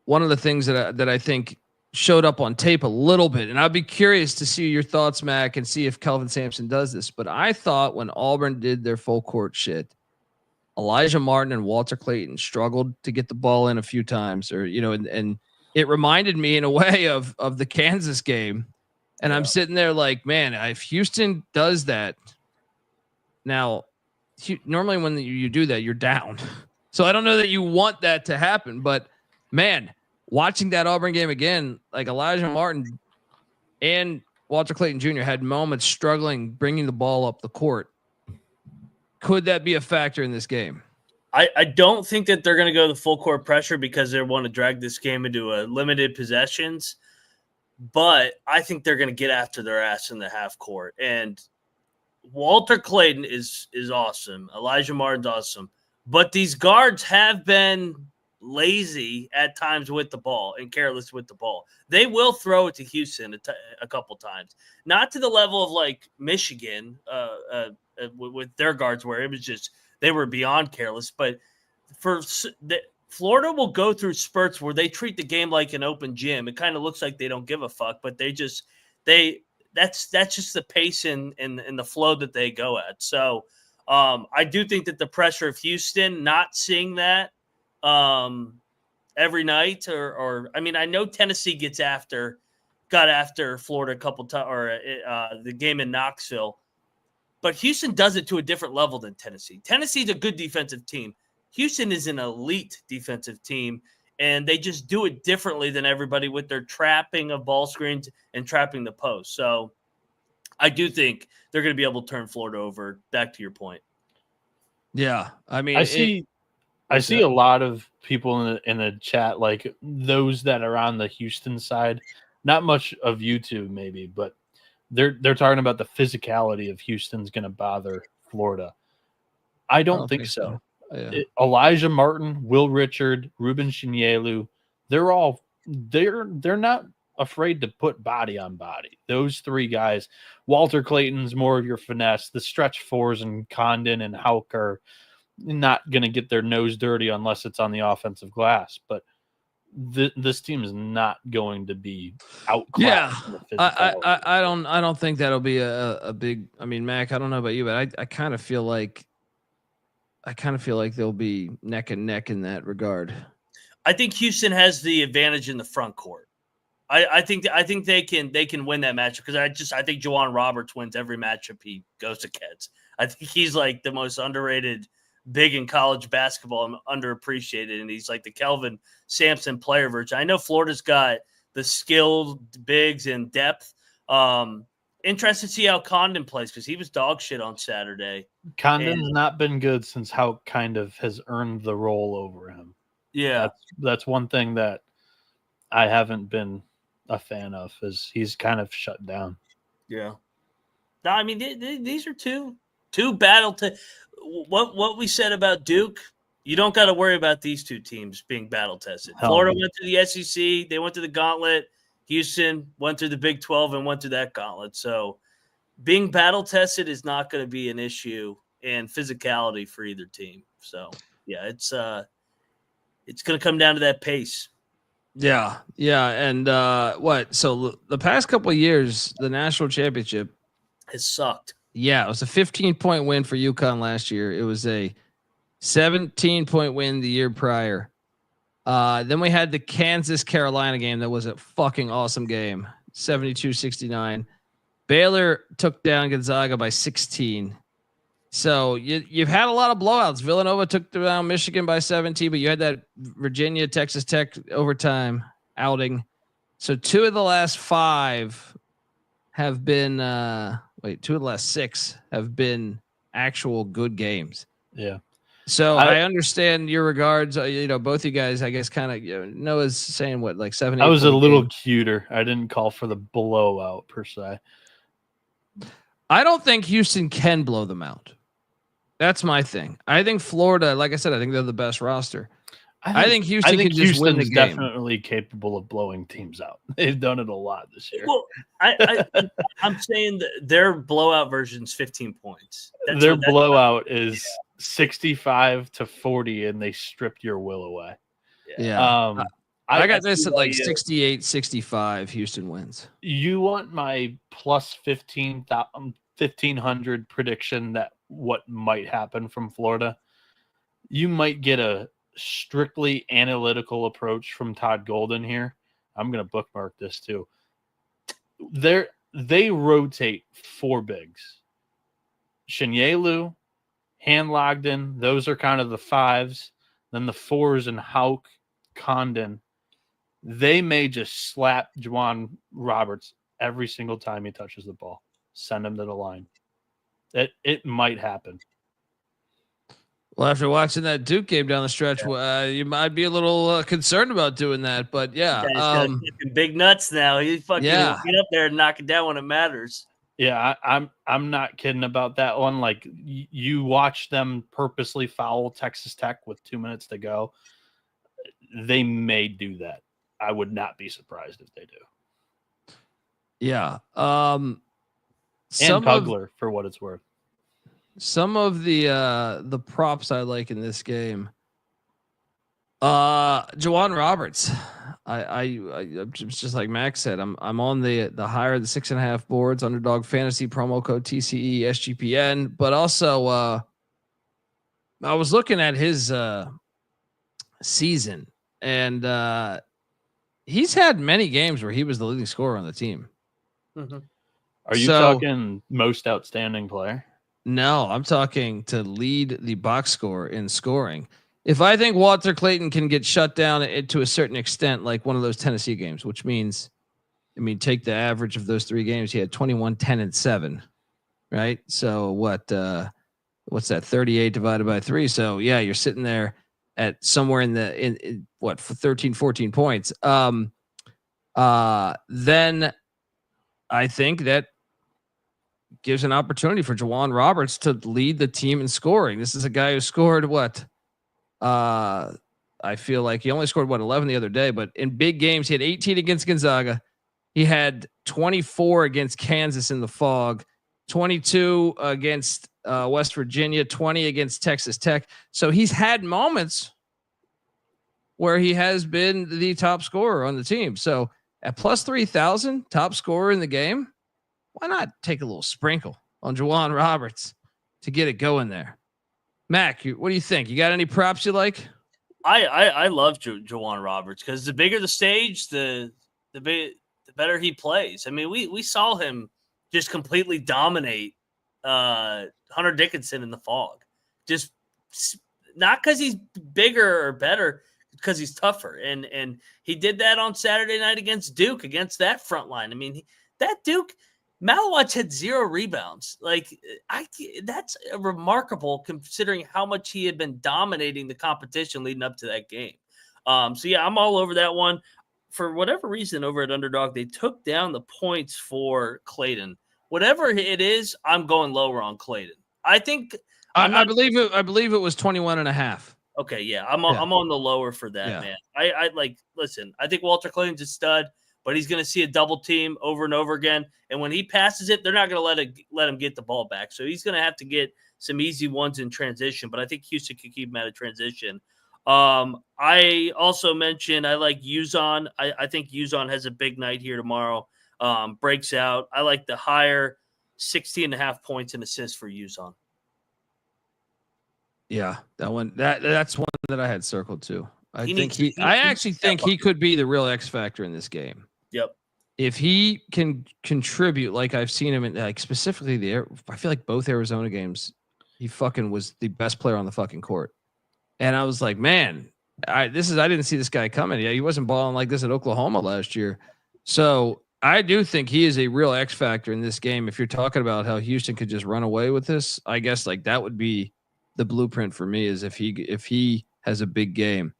one of the things that I think showed up on tape a little bit, and I'd be curious to see your thoughts, Mac, and see if Kelvin Sampson does this. But I thought when Auburn did their full court shit, Elijah Martin and Walter Clayton struggled to get the ball in a few times, and it reminded me in a way of the Kansas game. And I'm sitting there like, man, if Houston does that now, normally when you do that, you're down. So I don't know that you want that to happen, but man, watching that Auburn game again, like Elijah Martin and Walter Clayton Jr. had moments struggling, bringing the ball up the court. Could that be a factor in this game? I don't think that they're going to go the full court pressure because they want to drag this game into a limited possessions, but I think they're going to get after their ass in the half court. And Walter Clayton is awesome. Elijah Martin's awesome. But these guards have been lazy at times with the ball and careless with the ball. They will throw it to Houston a couple times, not to the level of like Michigan with their guards where it was just they were beyond careless. But Florida will go through spurts where they treat the game like an open gym. It kind of looks like they don't give a fuck, but that's just the pace and the flow that they go at. So I do think that the pressure of Houston not seeing that every night, or I mean, I know Tennessee got after Florida a couple times, or the game in Knoxville, but Houston does it to a different level than Tennessee. Tennessee's a good defensive team. Houston is an elite defensive team, and they just do it differently than everybody with their trapping of ball screens and trapping the post. So I do think they're going to be able to turn Florida over, back to your point. Yeah. I mean, I see a lot of people in the chat, like those that are on the Houston side, not much of YouTube maybe, but they're talking about the physicality of Houston's going to bother Florida. I don't think so. Yeah. Elijah Martin, Will Richard, Ruben Shinyelu, they're not afraid to put body on body. Those three guys, Walter Clayton's more of your finesse. The stretch fours and Condon and Houck are not going to get their nose dirty unless it's on the offensive glass. But this team is not going to be outclassed. Yeah, I don't think that'll be a big. I mean, Mac, I don't know about you, but I kind of feel like they'll be neck and neck in that regard. I think Houston has the advantage in the front court. I think they can win that matchup because I think Juwan Roberts wins every matchup he goes to Keds. I think he's like the most underrated big in college basketball and underappreciated, and he's like the Kelvin Sampson player version. I know Florida's got the skilled bigs and depth. Interested to see how Condon plays because he was dog shit on Saturday. Condon's not been good since Houck kind of has earned the role over him. Yeah. That's one thing that I haven't been a fan of, is he's kind of shut down. Yeah. No, I mean, these are two battle to what we said about Duke. You don't got to worry about these two teams being battle tested. Florida went to the SEC. They went to the gauntlet. Houston went through the Big 12 and went through that gauntlet. So being battle tested is not going to be an issue, and physicality for either team. So yeah, it's going to come down to that pace. Yeah. And so the past couple of years, the national championship has sucked. Yeah, it was a 15-point win for UConn last year. It was a 17-point win the year prior. Then we had the Kansas-Carolina game that was a fucking awesome game, 72-69. Baylor took down Gonzaga by 16. So you've had a lot of blowouts. Villanova took down Michigan by 17, but you had that Virginia, Texas Tech overtime outing. So two of the last 5 have been two of the last 6 have been actual good games. Yeah. So I understand your regards. Both you guys, I guess, kind of. Noah's saying what, like 7. I was a little cuter. I didn't call for the blowout per se. I don't think Houston can blow them out. That's my thing. I think Florida, like I said, I think they're the best roster. I think Houston can just win the game. Definitely capable of blowing teams out. They've done it a lot this year. Well, I'm saying that their blowout version's 15 points. Their blowout is 65-40, and they stripped your will away. Yeah. I got this at like 68-65. Houston wins. You want my plus 1,500 prediction that what might happen from Florida? You might get a strictly analytical approach from Todd Golden here. I'm going to bookmark this too. They rotate 4 bigs. Shinyelu, Hanlogden, those are kind of the 5s. Then the 4s and Houck, Condon. They may just slap Juwan Roberts every single time he touches the ball. Send him to the line. It might happen. Well, after watching that Duke game down the stretch, you might be a little concerned about doing that. But yeah, big nuts now. He's fucking get up there and knock it down when it matters. Yeah, I'm not kidding about that one. Like you watch them purposely foul Texas Tech with 2 minutes to go. they may do that. I would not be surprised if they do. Yeah. And Kugler, for what it's worth. Some of the props I like in this game. Juwan Roberts. I just like Max said, I'm on the higher the 6.5 boards, Underdog Fantasy, promo code TCE SGPN. But also I was looking at his season, and he's had many games where he was the leading scorer on the team. Mm-hmm. Are you talking most outstanding player? No, I'm talking to lead the box score in scoring. If I think Walter Clayton can get shut down to a certain extent, like one of those Tennessee games, which means, take the average of those 3 games. He had 21, 10, and 7, right? So what's that? 38 divided by 3. So yeah, you're sitting there at somewhere in what, for 13, 14 points. Then I think that gives an opportunity for Juwan Roberts to lead the team in scoring. This is a guy who scored what? I feel like he only scored 11 the other day, but in big games, he had 18 against Gonzaga. He had 24 against Kansas in the Fog, 22 against West Virginia, 20 against Texas Tech. So he's had moments where he has been the top scorer on the team. So at plus 3,000, top scorer in the game, why not take a little sprinkle on Juwan Roberts to get it going there? Mac, what do you think? You got any props you like? I love Juwan Roberts because the bigger the stage, the better he plays. We saw him just completely dominate Hunter Dickinson in the Fog. Just not because he's bigger or better, because he's tougher. And he did that on Saturday night against Duke, against that front line. That Duke – Malawach had 0 rebounds. That's remarkable considering how much he had been dominating the competition leading up to that game. So yeah, I'm all over that one. For whatever reason, over at Underdog, they took down the points for Clayton. Whatever it is, I'm going lower on Clayton. I think I believe it was 21.5. Okay, yeah, I'm on the lower for that, man. Listen, I think Walter Clayton's a stud, but he's going to see a double team over and over again. And when he passes it, they're not going to let him get the ball back. So he's going to have to get some easy ones in transition, but I think Houston can keep him out of transition. I also mentioned I like Uzon. I think Uzon has a big night here tomorrow. Breaks out. I like the higher 16.5 points and assists for Uzon. Yeah, that one. That's one that I had circled too. I actually think he could be the real X factor in this game. Yep. If he can contribute, like I've seen him in, specifically I feel like both Arizona games, he fucking was the best player on the fucking court. And I was like, man, I didn't see this guy coming. Yeah, he wasn't balling like this at Oklahoma last year. So I do think he is a real X factor in this game. If you're talking about how Houston could just run away with this, I guess that would be the blueprint for me, is if he has a big game,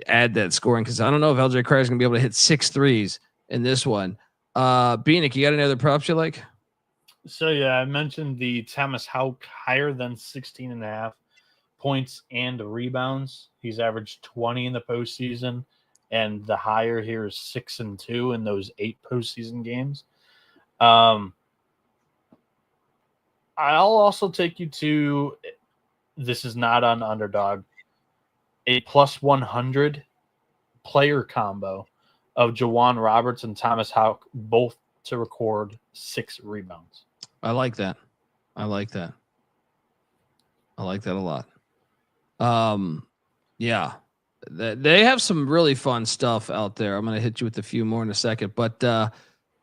add that scoring, because I don't know if LJ Cryer is going to be able to hit 6 threes in this one. Bieniek, you got any other props you like? So yeah, I mentioned the Thomas Houck higher than 16.5 points and rebounds. He's averaged 20 in the postseason, and the higher here is 6-2 in those 8 postseason games. I'll also take you to, this is not on Underdog, a plus 100 player combo of Juwan Roberts and Thomas Houck, both to record 6 rebounds. I like that. I like that a lot. Yeah, they have some really fun stuff out there. I'm going to hit you with a few more in a second, but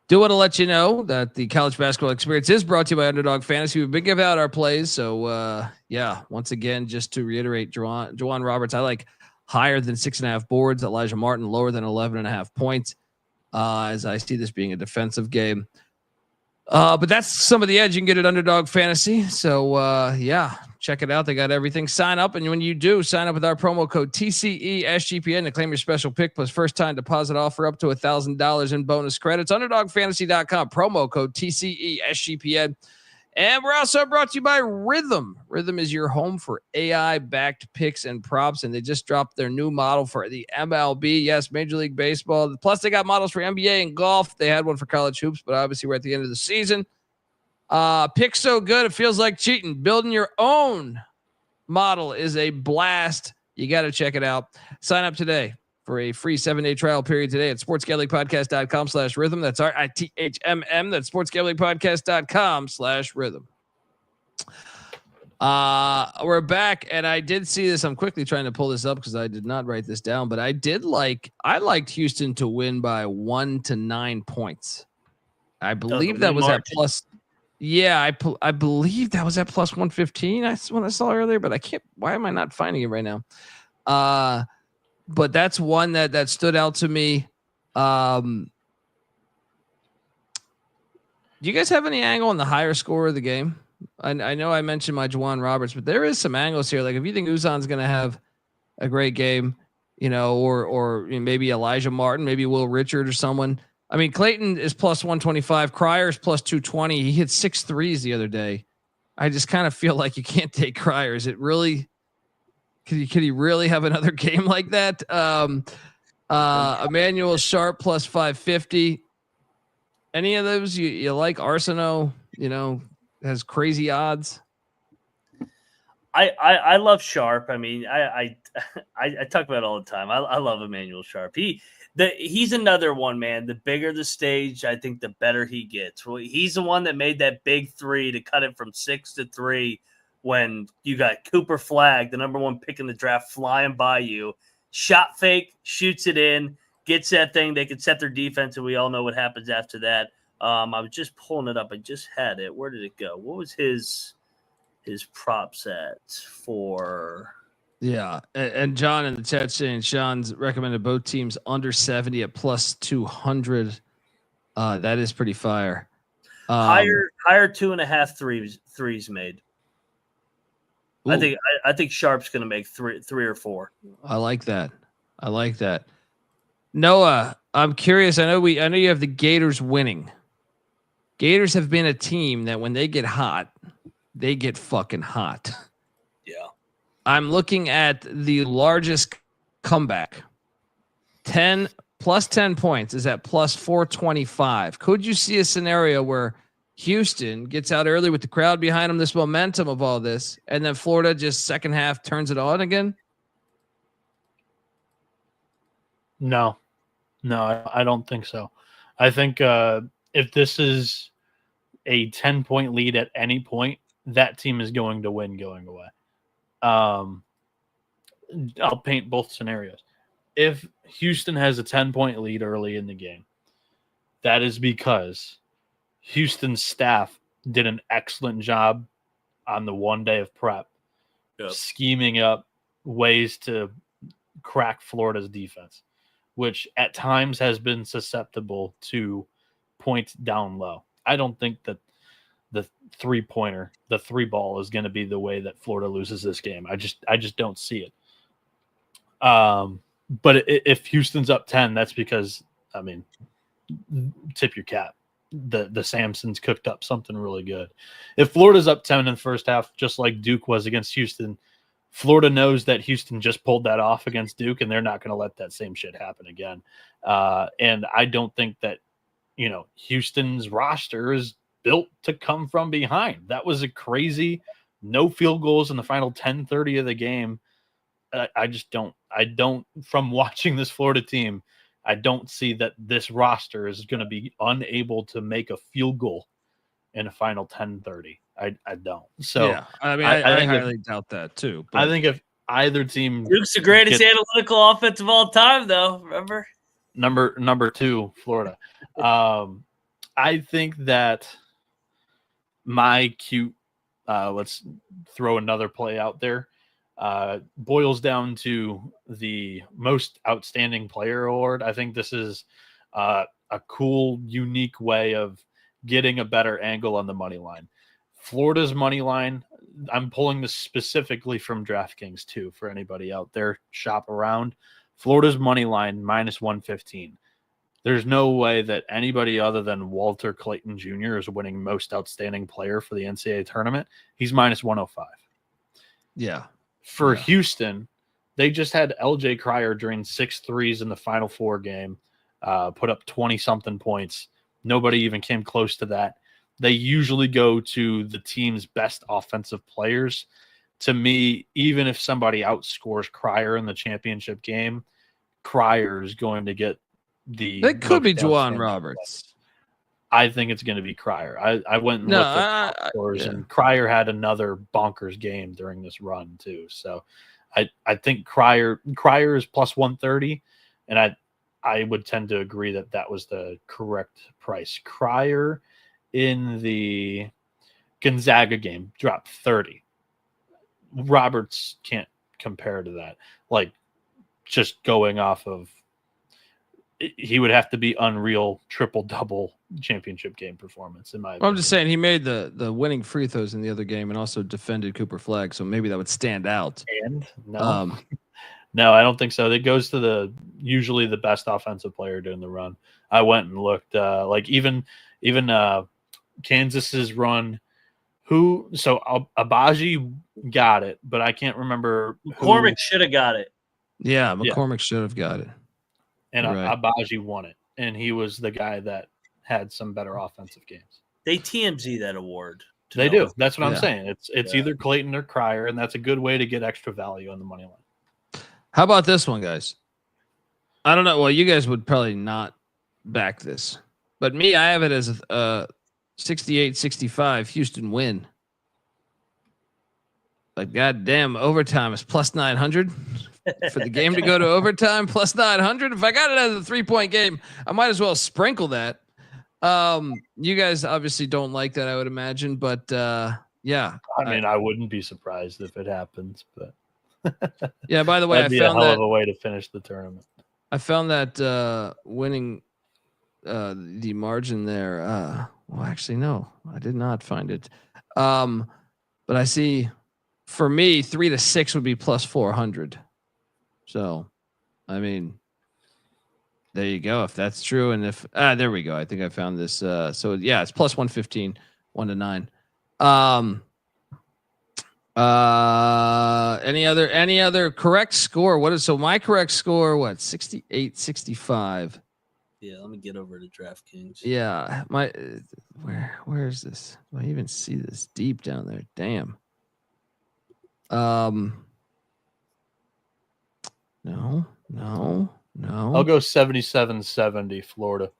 do want to let you know that the college basketball experience is brought to you by Underdog Fantasy. We've been giving out our plays. So yeah, once again, just to reiterate, Juwan Roberts, I like higher than 6.5 boards. Elijah Martin lower than 11.5 points. As I see this being a defensive game. But that's some of the edge you can get at Underdog Fantasy. So yeah, check it out. They got everything. Sign up, and when you do, sign up with our promo code TCE SGPN to claim your special pick plus first time deposit offer up to $1,000 in bonus credits. UnderdogFantasy.com, promo code TCE SGPN. And we're also brought to you by Rhythm. Rhythm is your home for AI-backed picks and props, and they just dropped their new model for the MLB. Yes, Major League Baseball. Plus, they got models for NBA and golf. They had one for college hoops, but obviously we're at the end of the season. Pick so good, it feels like cheating. Building your own model is a blast. You got to check it out. Sign up today for a free 7-day trial period today at sportsgamblingpodcast.com/rhythm. That's RITHMM. That's sportsgamblingpodcast.com/rhythm. We're back, and I did see this. I'm quickly trying to pull this up because I did not write this down, but I liked Houston to win by 1 to 9 points. I believe that was at plus. Yeah, I believe that was at plus 115. When I saw earlier, but I can't. Why am I not finding it right now? But that's one that stood out to me. Do you guys have any angle on the higher score of the game? I know I mentioned my Juwan Roberts, but there is some angles here. Like if you think Uzan's going to have a great game, or maybe Elijah Martin, maybe Will Richard or someone. I mean, Clayton is plus 125. Cryer is plus 220. He hit 6 threes the other day. I just kind of feel like you can't take Cryer. Is it really? Could he really have another game like that? Emmanuel Sharp plus 550. Any of those you like? Arsenault, has crazy odds. I love Sharp. I mean, I talk about it all the time. I love Emmanuel Sharp. He's another one, man. The bigger the stage, I think the better he gets. Well, he's the one that made that big three to cut it from 6 to 3 when you got Cooper Flagg, the number 1 pick in the draft, flying by you. Shot fake, shoots it in, gets that thing. They can set their defense, and we all know what happens after that. I was just pulling it up. I just had it. Where did it go? What was his props at for? Yeah, and John in the chat saying Sean's recommended both teams under 70 at plus 200. That is pretty fire. Higher 2.5 threes made. Ooh. I think Sharp's going to make three or 4. I like that. Noah, I'm curious. I know you have the Gators winning. Gators have been a team that when they get hot, they get fucking hot. Yeah. I'm looking at the largest comeback. 10 plus 10 points is at plus 425. Could you see a scenario where Houston gets out early with the crowd behind them, this momentum of all this, and then Florida just second half turns it on again? No, I don't think so. I think if this is a 10-point lead at any point, that team is going to win going away. I'll paint both scenarios. If Houston has a 10-point lead early in the game, that is because Houston's staff did an excellent job on the 1 day of prep, scheming up ways to crack Florida's defense, which at times has been susceptible to points down low. I don't think that the 3-pointer, the 3-ball is going to be the way that Florida loses this game. I just don't see it. But if Houston's up 10, that's because, I mean, tip your cap. The Samsons cooked up something really good. If Florida's up 10 in the first half, just like Duke was against Houston, Florida knows that Houston just pulled that off against Duke, and they're not going to let that same shit happen again. And I don't think that, Houston's roster is built to come from behind. That was a crazy no field goals in the final 10:30 of the game. I don't, from watching this Florida team, I don't see that this roster is going to be unable to make a field goal in a final 10:30. I don't. So yeah, I mean, I highly doubt that too. But I think if either team, Duke's the greatest analytical offense of all time, though. Remember, number 2, Florida. I think that my cute, let's throw another play out there, boils down to the most outstanding player award. I think this is a cool, unique way of getting a better angle on the money line. Florida's money line, I'm pulling this specifically from DraftKings too, for anybody out there, shop around. Florida's money line minus 115. There's no way that anybody other than Walter Clayton Jr. is winning most outstanding player for the NCAA tournament. He's minus 105. Yeah. For Houston, they just had LJ Cryer drain 6 threes in the Final Four game, put up 20-something points. Nobody even came close to that. They usually go to the team's best offensive players. To me, even if somebody outscores Cryer in the championship game, Cryer is going to get the. It could be most Juwan outstanding Roberts. play. I think it's going to be Cryer. I went and No, looked at the scores, and Cryer had another bonkers game during this run too. So I think Cryer is plus 130, and I would tend to agree that that was the correct price. Cryer in the Gonzaga game dropped 30. Roberts can't compare to that. Like, just going off of, he would have to be unreal triple-double championship game performance in my opinion. I'm just saying he made the winning free throws in the other game and also defended Cooper Flagg, so maybe that would stand out. And no, no, I don't think so. It goes to usually the best offensive player during the run. I went and looked, like even Kansas's run. So Abaji got it, but I can't remember. McCormick should have got it. Yeah, McCormick should have got it. And Abaji won it, and he was the guy that had some better offensive games. They TMZ that award. They do. That's what I'm saying. It's either Clayton or Cryer, and that's a good way to get extra value on the money line. How about this one, guys? I don't know. Well, you guys would probably not back this, but me, I have it as a 68-65 Houston win. Like, goddamn, overtime is plus 900 for the game to go to overtime, plus 900. If I got it as a 3-point game, I might as well sprinkle that. You guys obviously don't like that, I would imagine, but yeah. I mean, I wouldn't be surprised if it happens, but yeah. By the way, that'd be a hell of a way to finish the tournament. I found that winning the margin there. Well, actually, no, I did not find it. But I see. For me, 3 to 6 would be plus 400. So, I mean, there you go. If that's true, and if there we go. I think I found this. So yeah, it's plus 115, 1 to 9. Any other correct score? What is so my correct score? What 68-65. Yeah, let me get over to DraftKings. Yeah, my where is this? Do I even see this deep down there? Damn. No. I'll go 77-70 Florida.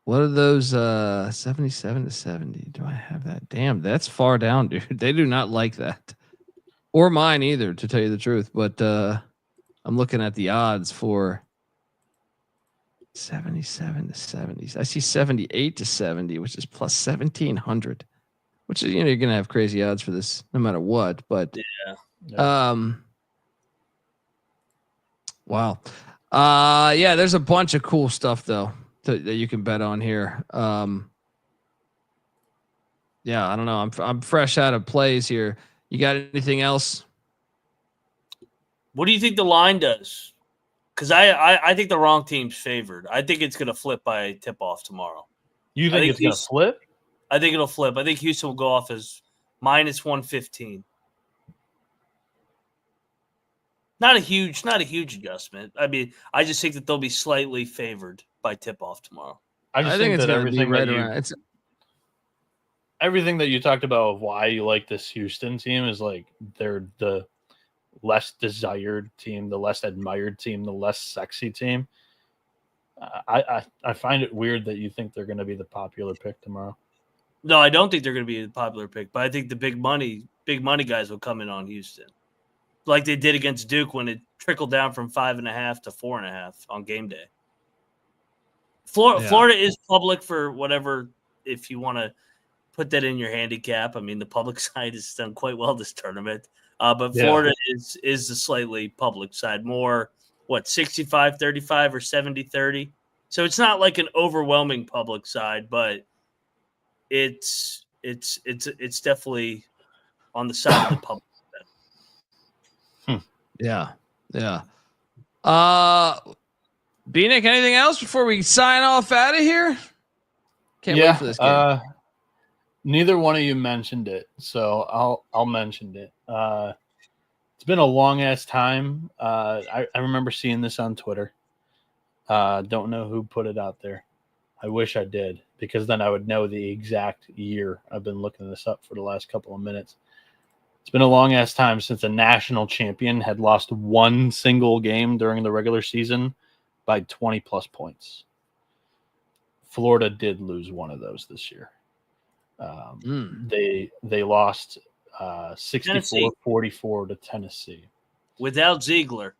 What are those 77 to 70? Do I have that? Damn, that's far down, dude. They do not like that. Or mine either, to tell you the truth. But I'm looking at the odds for 77 to 70. I see 78 to 70, which is plus 1,700. Which is, you're gonna have crazy odds for this no matter what. But wow. Yeah, there's a bunch of cool stuff though that you can bet on here. Yeah, I don't know. I'm fresh out of plays here. You got anything else? What do you think the line does? Because I think the wrong team's favored. I think it's gonna flip by tip off tomorrow. You think it's gonna flip? I think it'll flip. I think Houston will go off as minus 115. Not a huge adjustment. I mean, I just think that they'll be slightly favored by tip off tomorrow. I think that everything that you talked about of why you like this Houston team is like they're the less desired team, the less admired team, the less sexy team. I find it weird that you think they're going to be the popular pick tomorrow. No, I don't think they're going to be a popular pick, but I think the big money guys will come in on Houston, like they did against Duke when it trickled down from 5.5 to 4.5 on game day. Florida is public for whatever. If you want to put that in your handicap, I mean the public side has done quite well this tournament, but Florida is the slightly public side, more 65-35 or 70-30. So it's not like an overwhelming public side, but it's definitely on the side of the public. Yeah. Bieniek, anything else before we sign off out of here? Can't wait for this game. Neither one of you mentioned it, so I'll mention it. It's been a long ass time. I remember seeing this on Twitter. Don't know who put it out there. I wish I did, because then I would know the exact year. I've been looking this up for the last couple of minutes. It's been a long ass time since a national champion had lost one single game during the regular season by 20 plus points. Florida did lose one of those this year. They lost 64-44 to Tennessee. Without Ziegler.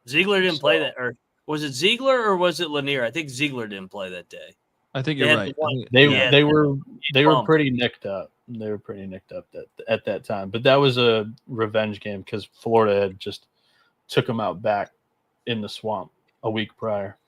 Ziegler didn't play that. Or was it Ziegler or was it Lanier? I think Ziegler didn't play that day. I think you're right. They were pretty nicked up. They were pretty nicked up at that time. But that was a revenge game because Florida had just took them out back in the swamp a week prior.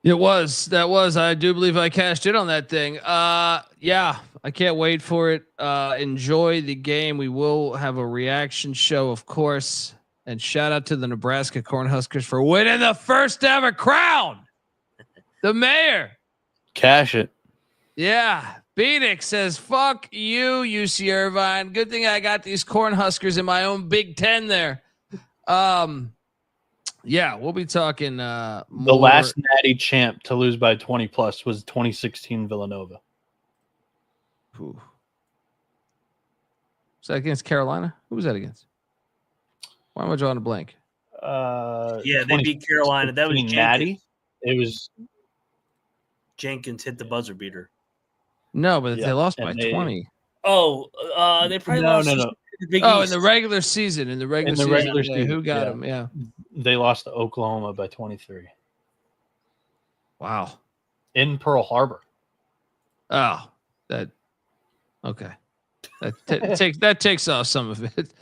That was. I do believe I cashed in on that thing. Yeah, I can't wait for it. Enjoy the game. We will have a reaction show, of course. And shout out to the Nebraska Cornhuskers for winning the first ever crown. The mayor. Cash it. Yeah. Bieniek says, fuck you, UC Irvine. Good thing I got these Cornhuskers in my own Big Ten there. Yeah, we'll be talking more. The last natty champ to lose by 20 plus was 2016 Villanova. Ooh. Was that against Carolina? Who was that against? Why am I drawing a blank? Yeah, they beat Carolina. That was natty. It was Jenkins hit the buzzer beater. No, but they lost by 20. Oh, they probably lost. No. In the regular season. In the regular season. Who got them? Yeah. They lost to Oklahoma by 23. Wow. In Pearl Harbor. Oh, okay. That takes off some of it.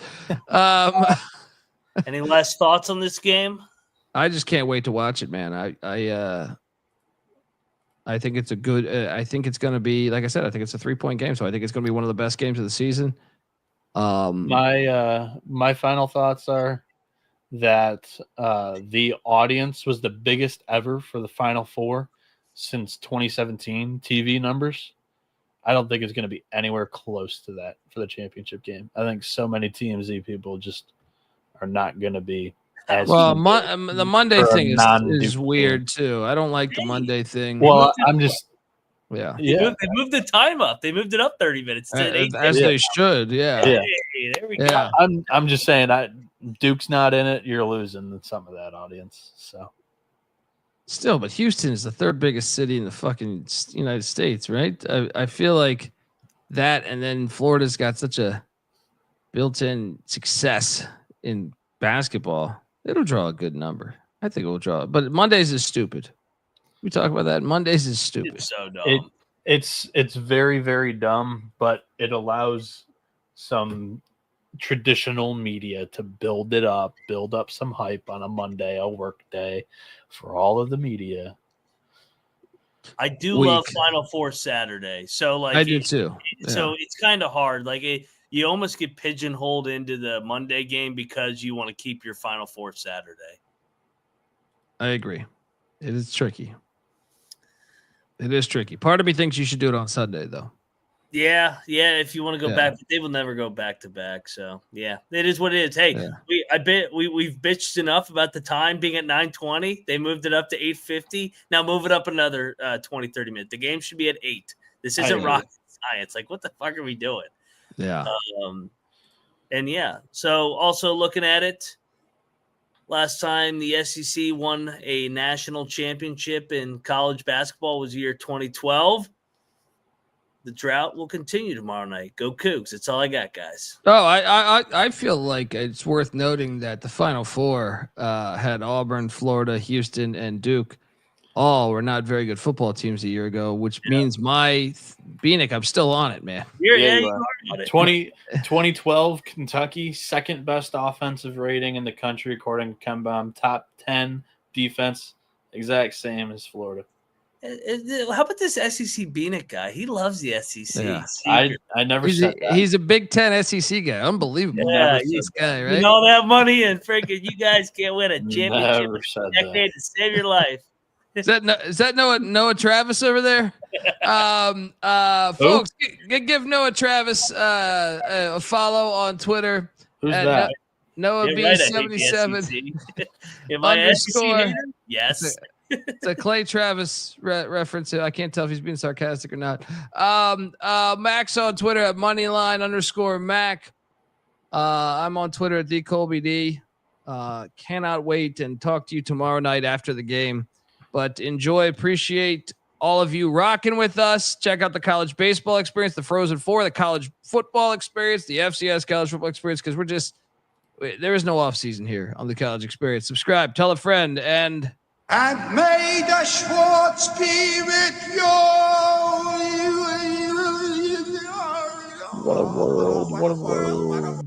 Any last thoughts on this game? I just can't wait to watch it, man. I think it's a good. I think it's going to be, like I said, I think it's a 3-point game, so I think it's going to be one of the best games of the season. My final thoughts are that the audience was the biggest ever for the Final Four since 2017 TV numbers. I don't think it's going to be anywhere close to that for the championship game. I think so many TMZ people just are not going to be as well. The Monday thing is weird too. I don't like the Monday thing. Well, I'm just yeah. They moved the time up. They moved it up 30 minutes as they should. Yeah. Hey, there we go. I'm just saying, Duke's not in it. You're losing some of that audience. So. Still, but Houston is the third biggest city in the fucking United States, right? I feel like that, and then Florida's got such a built-in success in basketball. It'll draw a good number. I think it will draw. But Mondays is stupid. We talk about that. Mondays is stupid. It's so dumb. It's very, very dumb, but it allows some traditional media to build up some hype on a Monday, a work day for all of the media. I do love Final Four Saturday. So I do too. So it's kind of hard. You almost get pigeonholed into the Monday game because you want to keep your Final Four Saturday. I agree. It is tricky. It is tricky. Part of me thinks you should do it on Sunday though. Yeah. If you want to go back, but they will never go back to back. So yeah, it is what it is. Hey, we've bitched enough about the time being at 9:20. They moved it up to 8:50. Now move it up another 20, 30 minutes. The game should be at 8. This isn't rocket science. Like, what the fuck are we doing? Yeah. So also looking at it, last time the SEC won a national championship in college basketball was year 2012. The drought will continue tomorrow night. Go Cougs. That's all I got, guys. Oh, I feel like it's worth noting that the Final Four had Auburn, Florida, Houston, and Duke. All were not very good football teams a year ago, which means my Bieniek, I'm still on it, man. You are on it. 2012, Kentucky, second best offensive rating in the country, according to KenBom. Top 10 defense, exact same as Florida. How about this SEC Bieniek guy? He loves the SEC. Yeah. I never said that. He's a Big Ten SEC guy. Unbelievable. Yeah, This guy, right? all that money and freaking you guys can't win a championship Never said in a decade to save your life. Is that Noah Travis over there? Folks, give Noah Travis a follow on Twitter. Who's that? Noah B77 Am I an SEC underscore. hater? Yes. It's a Clay Travis reference. I can't tell if he's being sarcastic or not. Max on Twitter at Moneyline_Mac. I'm on Twitter at DColbyD. Cannot wait and talk to you tomorrow night after the game. But enjoy, appreciate all of you rocking with us. Check out the college baseball experience, the Frozen Four, the college football experience, the FCS college football experience, because there is no off season here on the college experience. Subscribe, tell a friend, and may the Schwartz be with you. What a world.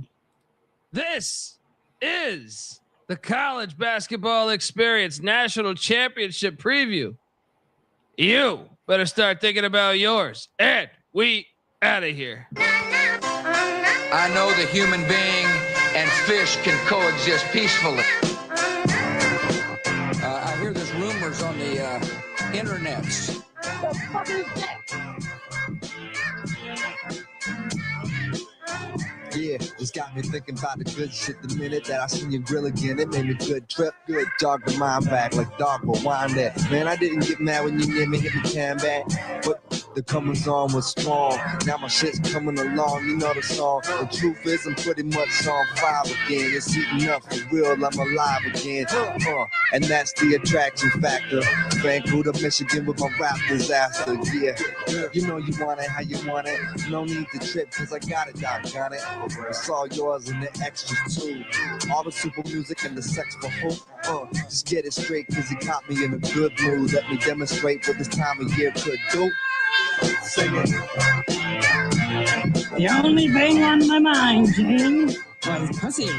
this is the college basketball experience national championship preview. You better start thinking about yours. And we out of here. I know the human being and fish can coexist peacefully. I hear there's rumors on the internets. The fuck is that? Yeah, it's got me thinking about the good shit the minute that I seen your grill again. It made me good trip, good jog the mind back like dog will wind that. Man, I didn't get mad when you near me hit me can back, but the comings on was strong. Now my shit's coming along, you know the song. The truth is I'm pretty much on fire again. It's heating up for real, I'm alive again. And that's the attraction factor. Vancouver, Michigan with my rap disaster. Yeah, you know you want it how you want it. No need to trip cause I got it, doggone it. It's all yours and the extras too. All the super music and the sex for hope. Just get it straight cause you caught me in a good mood. Let me demonstrate what this time of year could do. Sing it. The only thing on my mind, Jane, was pussy.